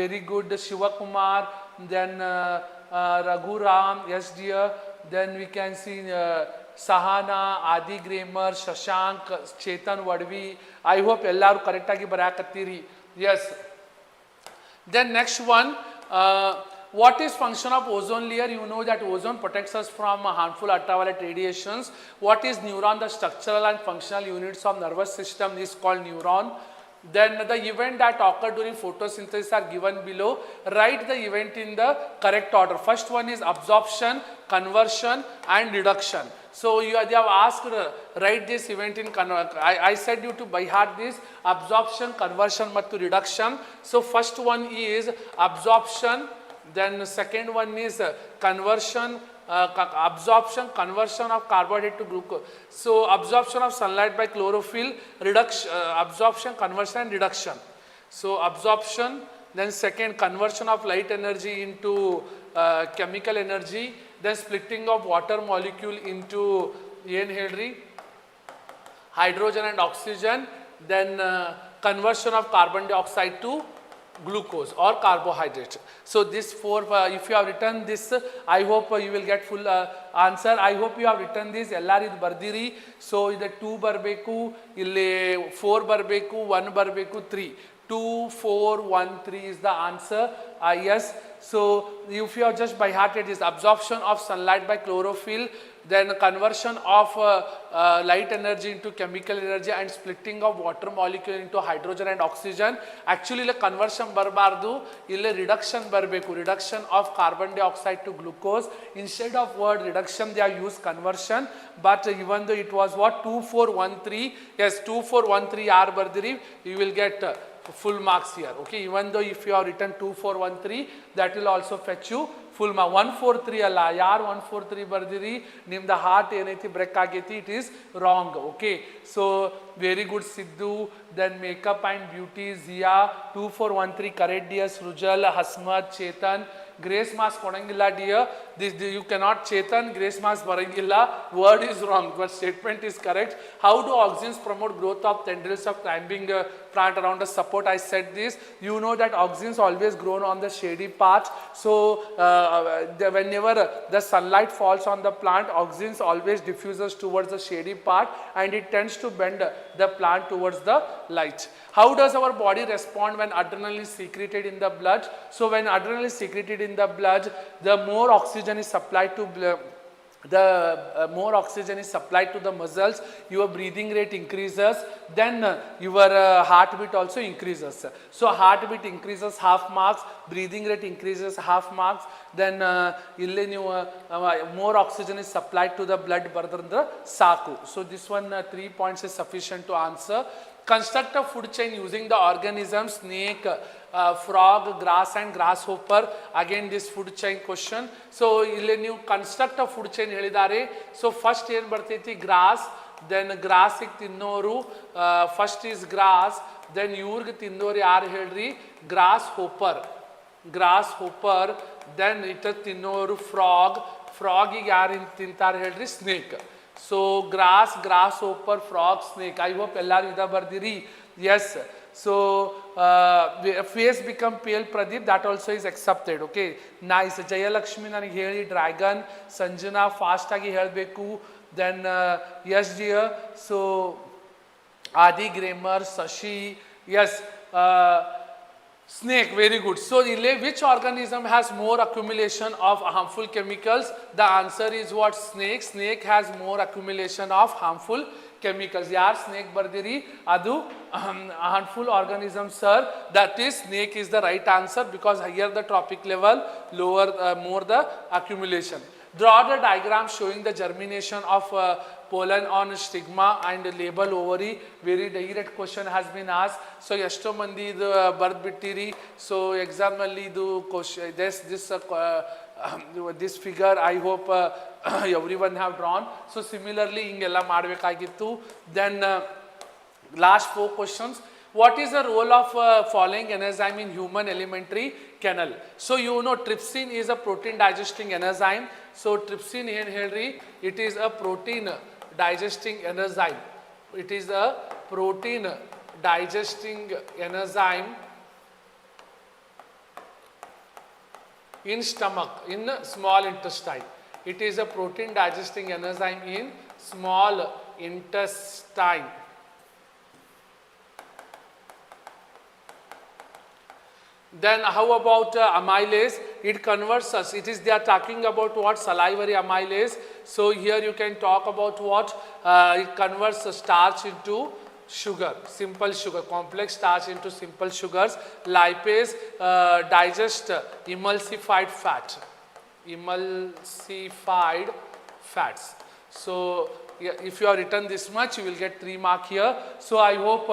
very good. Shivakumar, then Raghuram, yes dear. Then we can see Sahana, Adi Grammar, Shashank, Chetan Vadvi. I hope ellaru correct agi barakatiri. Yes. Then next one, what is function of ozone layer? You know that ozone protects us from harmful ultraviolet radiations. What is neuron? The structural and functional units of nervous system is called neuron. Then the event that occur during photosynthesis are given below. Write the event in the correct order. First one is absorption, conversion and reduction. So they have asked, write this event in I said you to by heart this absorption, conversion mattu reduction. So first one is absorption, then second one is conversion, conversion of carbohydrate to glucose. So absorption of sunlight by chlorophyll, absorption, conversion and reduction. So absorption, then second conversion of light energy into chemical energy, then splitting of water molecule into hydrogen and oxygen, then conversion of carbon dioxide to glucose or carbohydrate. So this four, if you have written this, I hope you will get full answer. I hope you have written this. Ellar idu bardiri. So ida 2 barbeku, ille 4 barbeku, 1 barbeku, 3. 2, 4, 1, 3 is the answer. Yes. So if you have just by heart, it is absorption of sunlight by chlorophyll, then conversion of light energy into chemical energy and splitting of water molecule into hydrogen and oxygen. Actually ille conversion barbardu, ille reduction barbeku, reduction of carbon dioxide to glucose. Instead of word reduction they are used conversion, but even though it was what 2413, yes 2413 are bardiri, you will get full marks here. Okay, even though if you have written 2413, that will also fetch you full mark. 143 alla, yaar 143 bardiri, nimda heart enaiti break ageti, it is wrong. Okay, so very good Sidhu. Then makeup and beauty, Zia 2413 correct dear. Srujal, Hasmat, Chetan. Grace mass kodangilla dear, this you cannot Chetan, grace mass barangilla, word is wrong but statement is correct. How do auxins promote growth of tendrils of climbing plant around the support? I said this, you know that auxins always grown on the shady part, so whenever the sunlight falls on the plant, auxins always diffuses towards the shady part and it tends to bend the plant towards the light. How does our body respond when adrenaline is secreted in the blood? So when adrenaline is secreted in the blood, the more oxygen is supplied to more oxygen is supplied to the muscles, your breathing rate increases, then your heartbeat also increases. So heartbeat increases half marks, breathing rate increases half marks, then more oxygen is supplied to the blood bardandra saku. So this one 3 points is sufficient to answer. Construct a food chain using the organisms snake, frog, grass and grasshopper. Again this food chain question. So ille ನೀವು construct a food chain ಹೇಳಿದ್ದಾರೆ. So first ಏನು ಬರ್ತೈತಿ grass, then grass ಗೆ ತಿನ್ನೋರು, first is grass, then ಇವ್ರಿಗೆ ತಿನ್ನೋರು ಯಾರು ಹೇಳ್ರಿ grasshopper, grasshopper, then ಇತ ತಿನ್ನೋರು frog, frog ಗೆ ಯಾರು ತಿಂತಾರೆ ಹೇಳ್ರಿ snake. So grass, grasshopper, frog, snake. I hope ellaru ida bardiri. Yes. So face become pale Pradeep, that also is accepted. Okay, nice. Jayalakshmi nanage heli dragon, Sanjana fast agi helbeku, then yes dear. So Adi grammar, Sashi, yes. Snake, very good. So which organism has more accumulation of harmful chemicals? The answer is what? Snake. Snake has more accumulation of harmful chemicals. Yaar snake bardiri adu harmful organism sir, that is snake is the right answer because higher the trophic level, lower more the accumulation. Draw the diagram showing the germination of pollen on stigma and label ovary. Very direct question has been asked. So esto mandi idu bard bittiri. So exam nalli idu question this figure I hope everyone have drawn. So similarly hingella ಮಾಡಬೇಕಾಗಿತ್ತು. Then last 4 questions. What is the role of following enzyme in human alimentary canal? So you know trypsin is a protein digesting enzyme. So trypsin ಏನು ಹೇಳ್ರಿ, it is a protein digesting enzyme. It is a protein digesting enzyme in stomach, in small intestine. It is a protein digesting enzyme in small intestine. Then how about amylase? It converts us. It is they are talking about what? Salivary amylase. So here you can talk about what? It converts starch into sugar, simple sugar, complex starch into simple sugars. Lipase digest emulsified fat, emulsified fats. So if you have written this much, you will get 3 mark here. So I hope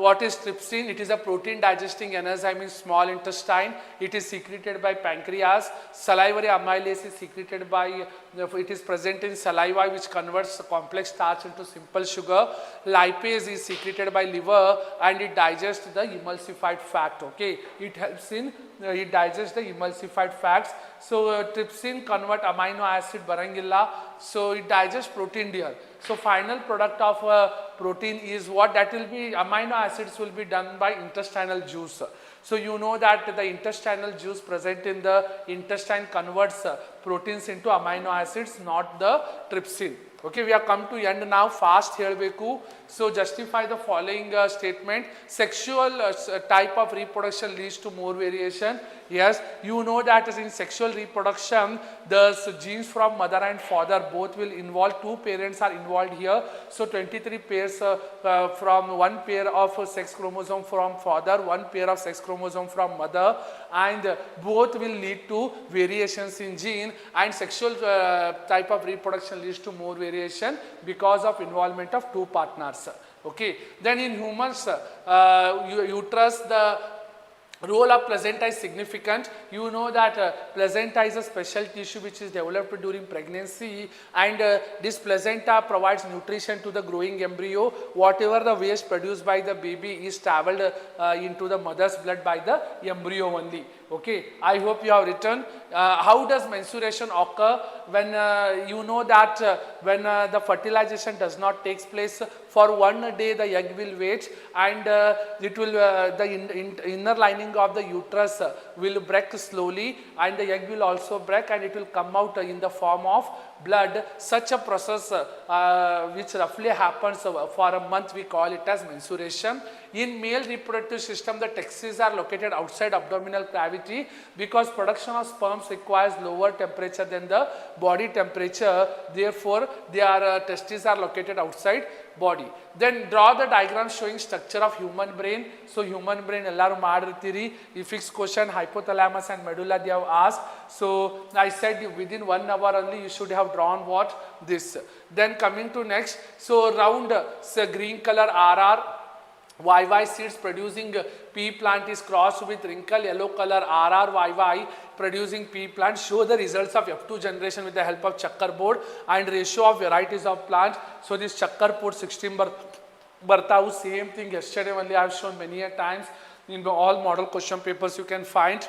what is trypsin? It is a protein digesting enzyme in small intestine. It is secreted by pancreas. Salivary amylase is secreted by, it is present in saliva which converts complex starch into simple sugar. Lipase is secreted by liver and it digests the emulsified fat. Okay, it helps in it digests the emulsified fats. So trypsin convert amino acid barangilla. So it digests protein dear. So final product of protein is what? That will be amino acids will be done by intestinal juice. So you know that the intestinal juice present in the intestine converts proteins into amino acids, not the trypsin. Okay, we have come to end now. Fast helbeku. So justify the following statement. Sexual type of reproduction leads to more variation. Yes, you know that in sexual reproduction, the genes from mother and father both will involve, two parents are involved here. So 23 pairs from one pair of sex chromosome from father, one pair of sex chromosome from mother, and both will lead to variations in gene, and sexual type of reproduction leads to more variation because of involvement of two partners. Okay, then in humans, uterus, the role of placenta is significant. You know that placenta is a special tissue which is developed during pregnancy, and this placenta provides nutrition to the growing embryo. Whatever the waste produced by the baby is traveled into the mother's blood by the embryo only. Okay, I hope you have written. How does menstruation occur? When you know that when the fertilization does not take place for 1 day, the egg will wait, and it will the inner lining of the uterus will break slowly, and the egg will also break, and it will come out in the form of blood. Such a process which roughly happens for a month, we call it as menstruation. In male reproductive system, the testes are located outside abdominal cavity because production of sperms requires lower temperature than the body temperature. Therefore, their testes are located outside body. Then draw the diagram showing structure of human brain. So human brain ellaru madirtiri. The fixed question, hypothalamus and medulla they have asked. So I said within 1 hour only you should have drawn what? This. Then coming to next, so round green color RR. YY seeds producing pea plant is crossed with wrinkle yellow color RRYY producing pea plant. Show the results of F2 generation with the help of checkerboard and ratio of varieties of plant. So this checkerboard 16 bartavu, same thing yesterday only I have shown many a times in all model question papers you can find.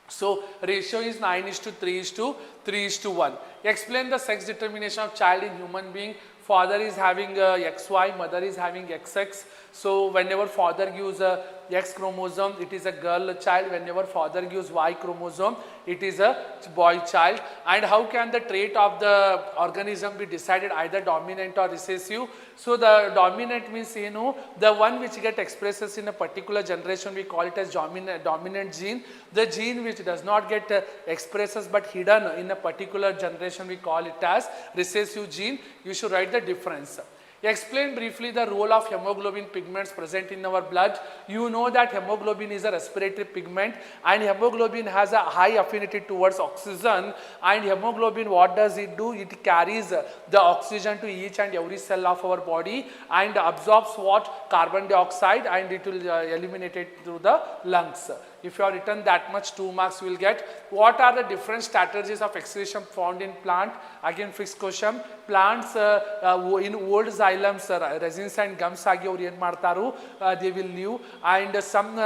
So ratio is 9:3:3:1. Explain the sex determination of child in human being. Father is having XY, mother is having XX. So whenever father gives a X chromosome, it is a girl child. Whenever father gives Y chromosome, it is a boy child. And how can the trait of the organism be decided, either dominant or recessive? So the dominant means, you know, the one which get expresses in a particular generation, we call it as dominant gene. The gene which does not get expresses but hidden in a particular generation, we call it as recessive gene. You should write the difference. Explain briefly the role of hemoglobin pigments present in our blood. You know that hemoglobin is a respiratory pigment, and hemoglobin has a high affinity towards oxygen. And hemoglobin, what does it do? It carries the oxygen to each and every cell of our body and absorbs what? Carbon dioxide, and it will eliminate it through the lungs. If you have written that much, 2 marks you will get. What are the different strategies of excretion found in plant? Again fixed question. Plants in old xylems, resins and gums agi avaru yen martaru, they will live, and some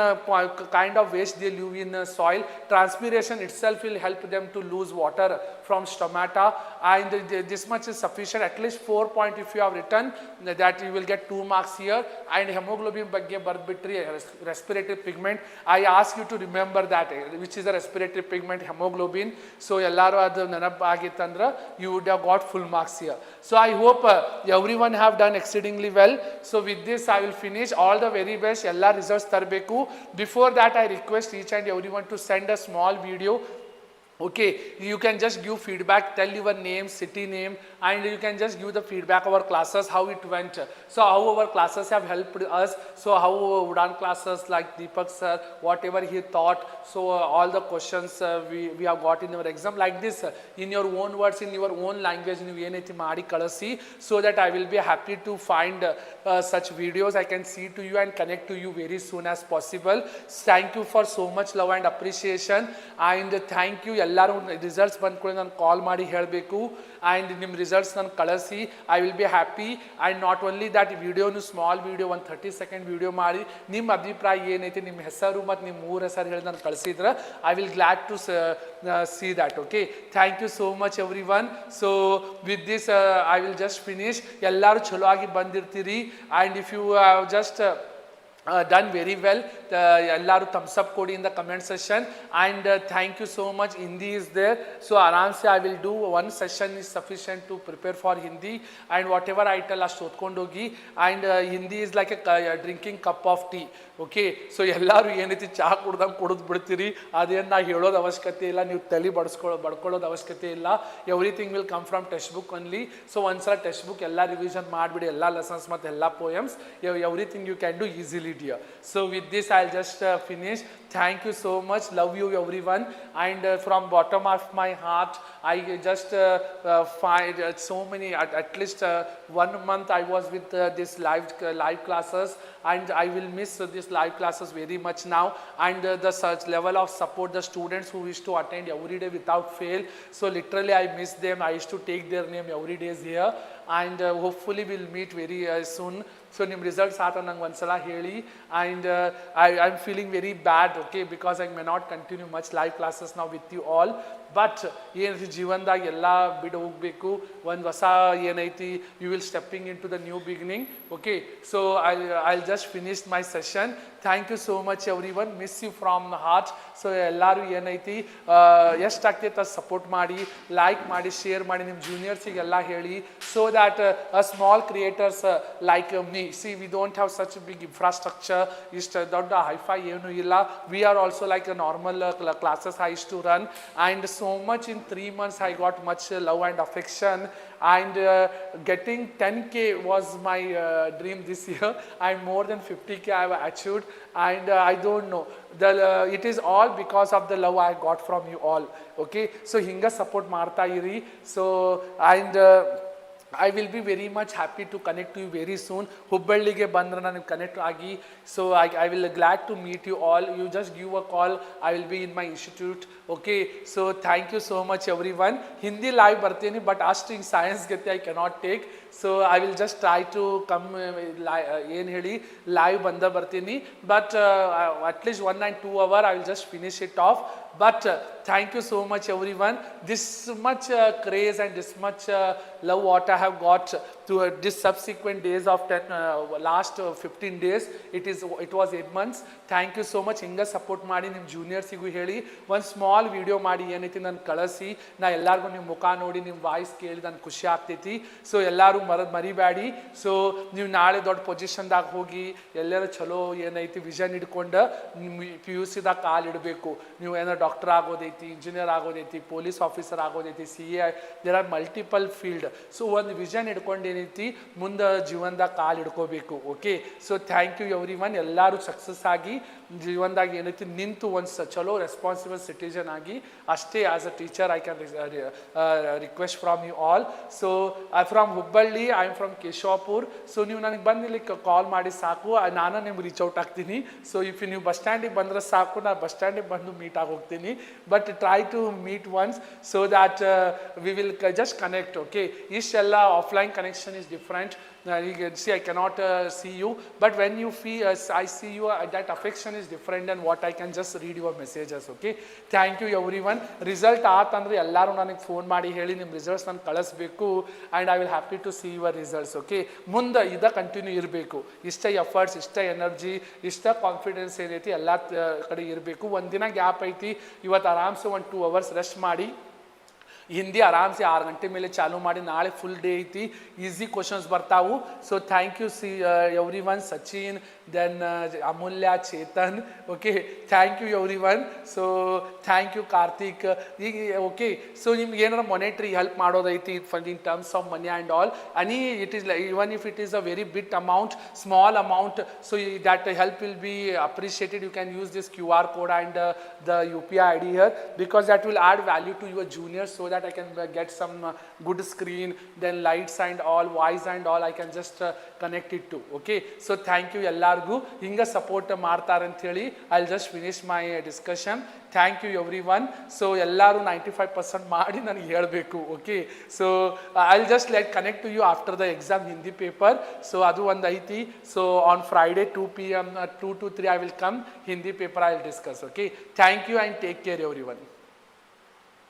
kind of waste they live in soil. Transpiration itself will help them to lose water from stomata, and this much is sufficient. At least 4 points if you have written, that you will get 2 marks here. And hemoglobin bagge barbitri, respiratory pigment. I ask you to remember that which is a respiratory pigment, hemoglobin. So ellaru adu nenap agitandra you would have got full marks here. So I hope everyone have done exceedingly well. So with this I will finish. All the very best. Ella results tarbeku. Before that I request each and everyone to send a small video. Okay, you can just give feedback, tell your name, city name, and you can just give the feedback of our classes, how it went. So how our classes have helped us. So how UDAAN classes like Deepak sir, whatever he taught. So all the questions we have got in our exam like this, in your own words, in your own language, so that I will be happy to find such videos. I can see to you and connect to you very soon as possible. Thank you for so much love and appreciation, and thank you. ಎಲ್ಲರೂ results ಬಂದ್ಕೊಳ್ಳಿ ನಾನು call ಮಾಡಿ ಹೇಳಬೇಕು, and ನಿಮ್ಮ results ನಾನು ಕಳಿಸಿ. I will be happy. And not only that, ವಿಡಿಯೋನು small video, ಒಂದು 30 ಸೆಕೆಂಡ್ ವಿಡಿಯೋ ಮಾಡಿ ನಿಮ್ಮ ಅಭಿಪ್ರಾಯ ಏನೈತಿ, ನಿಮ್ಮ ಹೆಸರು ಮತ್ತು ನಿಮ್ಮ ಊರ ಹೆಸರು ಹೇಳಿ ನಾನು ಕಳಿಸಿದ್ರೆ I will glad to see that. Okay, thank you so much everyone. So with this I will just finish. ಎಲ್ಲರೂ ಚಲೋ ಆಗಿ ಬಂದಿರ್ತೀರಿ, and if you just done very well. Ellaru thumbs up kodi in the comment section, and thank you so much. Hindi is there, so aram se I will do one session is sufficient to prepare for Hindi, and whatever I tell ashtu odkondu hogi, and Hindi is like a drinking cup of tea. Okay, so ellaru ಏನೈತಿ ಚಹಾ ಕುಡ್ದಂಗೆ ಕುಡಿದು ಬಿಡ್ತೀರಿ, ಅದೇನು ನಾ ಹೇಳೋದು ಅವಶ್ಯಕತೆ ಇಲ್ಲ, ನೀವು ತಲೆ ಬಡ್ಕೊಳ್ಳೋದು ಅವಶ್ಯಕತೆ ಇಲ್ಲ. Everything will come from text book only. So ಒಂದ್ಸಲ ಟೆಕ್ಸ್ಟ್ ಬುಕ್ ಎಲ್ಲ ರಿವಿಷನ್ ಮಾಡಿಬಿಡಿ, ಎಲ್ಲ ಲೆಸನ್ಸ್ ಮತ್ತು ಎಲ್ಲ poems, everything you can do easily dear. So with this I'll just finish. Thank you so much, love you everyone, and from bottom of my heart I just find so many, at least 1 month I was with this live classes, and I will miss this live classes very much now, and the such level of support, the students who wish to attend every day without fail, so literally I miss them. I used to take their name every day here, and hopefully we'll meet very soon. So ನಿಮ್ಮ results ಆತ ನಂಗೆ ಒಂದ್ಸಲ ಹೇಳಿ, and I am feeling very bad, okay, because I may not continue much live classes ನಾವು with you all. But ಏನೈತಿ ಜೀವನದಾಗ ಎಲ್ಲ ಬಿಡು ಹೋಗಬೇಕು, ಒಂದು ಹೊಸ ಏನೈತಿ, you will stepping into the new beginning. Okay, so I just finish my session. Thank you so much everyone, miss you from heart. So ಎಲ್ಲರೂ ಏನೈತಿ ಎಷ್ಟಾಗ್ತೈತೆ ಅದು ಸಪೋರ್ಟ್ ಮಾಡಿ, ಲೈಕ್ ಮಾಡಿ, ಶೇರ್ ಮಾಡಿ, ನಿಮ್ಮ ಜೂನಿಯರ್ಸಿಗೆಲ್ಲ ಹೇಳಿ, so that a small creators like me, see we don't have such big infrastructure, ಇಷ್ಟು ದೊಡ್ಡ ಹೈಫೈ ಏನೂ ಇಲ್ಲ. We are also like a normal classes I use to run, and so much in 3 months I got much love and affection, and getting 10K was my dream this year, and more than 50K I have achieved, and I don't know, it is all because of the love I got from you all. Okay, so hinga support marta iri. So and I will be very much happy to connect to you very soon. ಹುಬ್ಬಳ್ಳಿಗೆ ಬಂದ್ರೆ ನಾನು connect ಆಗಿ, so I will glad to meet you all. You just give a call, I will be in my institute. Okay, so thank you so much everyone. Hindi live ಬರ್ತೀನಿ, but ಅಷ್ಟು ಹಿಂಗೆ science ಗತಿ I cannot take, so I will just try to come, ಏನು ಹೇಳಿ, live ಬರ್ತೀನಿ, but at least 1 and 2 hours I will just finish it off. But thank you so much everyone. This much craze and this much love what I have got to this subsequent days of last 15 days. It was 8 months. Thank you so much. ಹಿಂಗೆ support ಮಾಡಿ, ನಿಮ್ಮ ಜೂನಿಯರ್ಸಿಗೂ ಹೇಳಿ, ಒಂದು small video ಮಾಡಿ ಏನೈತಿ ನಾನು ಕಳಿಸಿ, ನಾ ಎಲ್ಲರಿಗೂ ನಿಮ್ಮ ಮುಖ ನೋಡಿ, ನಿಮ್ಮ ವಾಯ್ಸ್ ಕೇಳಿ ನನಗೆ ಖುಷಿ ಆಗ್ತೈತಿ. ಸೊ ಎಲ್ಲರೂ ಮರಿಬೇಡಿ. ಸೊ ನೀವು ನಾಳೆ ದೊಡ್ಡ ಪೊಸಿಷನ್ದಾಗ ಹೋಗಿ ಎಲ್ಲರೂ ಚಲೋ ಏನೈತಿ ವಿಷನ್ ಹಿಡ್ಕೊಂಡು PUCದಾಗ ಕಾಲಿಡಬೇಕು. ನೀವು ಏನಾರು ಡಾಕ್ಟರ್ ಆಗೋದೈತಿ, ಇಂಜಿನಿಯರ್ ಆಗೋದೈತಿ, ಪೊಲೀಸ್ ಆಫೀಸರ್ ಆಗೋದೈತಿ, CA, there are multiple field. So ಒಂದು ವಿಷನ್ ಹಿಡ್ಕೊಂಡು ಏನೈತಿ ಮುಂದೆ ಜೀವನದಾಗ ಕಾಲು ಹಿಡ್ಕೋಬೇಕು. Okay, so thank you everyone. ಎಲ್ಲರೂ ಸಕ್ಸಸ್ ಆಗಿ ಜೀವನದಾಗ ಏನೈತಿ ನಿಂತು ಒಂದು ಚಲೋ ರೆಸ್ಪಾನ್ಸಿಬಲ್ ಸಿಟಿಜನ್ ಆಗಿ, ಅಷ್ಟೇ as a teacher I can request from you all. So I from Hubballi, I am from Keshavapur. So ನೀವು ನನಗೆ ಬಂದು ಇಲ್ಲಿ ಕಾಲ್ ಮಾಡಿ ಸಾಕು, ನಾನು ನಿಮ್ಗೆ ರೀಚ್ ಔಟ್ ಆಗ್ತೀನಿ. ಸೊ ಇಫ್ ನೀವು ಬಸ್ ಸ್ಟ್ಯಾಂಡಿಗೆ ಬಂದರೆ ಸಾಕು, ನಾನು ಬಸ್ ಸ್ಟ್ಯಾಂಡಿಗೆ ಬಂದು ಮೀಟ್ ಆಗೋಗ್ತೀನಿ. But try to meet once so that we will just connect. Okay, ಇಷ್ಟೆಲ್ಲ offline connection is different. You can see I cannot see you, but when you feel I see you, that affection is different than what I can just read your messages. Okay, thank you everyone. Result ಆತಂದ್ರೆ ಎಲ್ಲರೂ ನನಗೆ phone ಮಾಡಿ ಹೇಳಿ ನಿಮ್ಮ results ನಾನು ಕಳಿಸ್ಬೇಕು, and I will happy to see your results. Okay, ಮುಂದೆ continue ಇರಬೇಕು. ಇಷ್ಟ ಎಫರ್ಟ್ಸ್, ಇಷ್ಟ ಎನರ್ಜಿ, ಇಷ್ಟ ಕಾನ್ಫಿಡೆನ್ಸ್ ಏನೈತಿ ಎಲ್ಲ ಕಡೆ ಇರಬೇಕು. ಒಂದಿನ ಗ್ಯಾಪ್ ಐತಿ, ಇವತ್ತು ಆರಾಮ್ಸೆ 1-2 hours ರೆಸ್ಟ್ ಮಾಡಿ, ಹಿಂದಿ ಆರಾಮ್ಸೆ 6 ಗಂಟೆ ಮೇಲೆ ಚಾಲೂ ಮಾಡಿ, ನಾಳೆ ಫುಲ್ ಡೇ ಐತಿ, ಈಸಿ ಕ್ವಶನ್ಸ್ ಬರ್ತಾವು. So thank you everyone. Sachin, then Amulya, Chetan. Okay, thank you everyone. So thank you Karthik. ಈಗ ಓಕೆ, ಸೊ ನಿಮ್ಗೆ ಏನಾರ ಮೊನೆಟ್ರಿ ಹೆಲ್ಪ್ ಮಾಡೋದೈತಿ in terms of money and all, it is even if it is a very big amount, small amount, so that help will be appreciated. You can use this QR code and the UPI ID here, because that will add value to your juniors, so that I can get some good screen, then lights and all, voice and all, I can just connect it to. Okay, so thank you ಎಲ್ಲರಿಗೂ. ಹಿಂಗೆ support ಮಾಡ್ತಾರೆ ಅಂತ ಹೇಳಿ I'll just finish my discussion. Thank you everyone. So ಎಲ್ಲರೂ 95% ಮಾಡಿ ನನಗೆ ಹೇಳಬೇಕು. Okay, so I just connect to you after the exam Hindi paper. So ಅದು ಒಂದು ಐತಿ. So on Friday 2 PM 2 to 3 I will come, Hindi paper I will discuss. Okay, thank you and take care every one.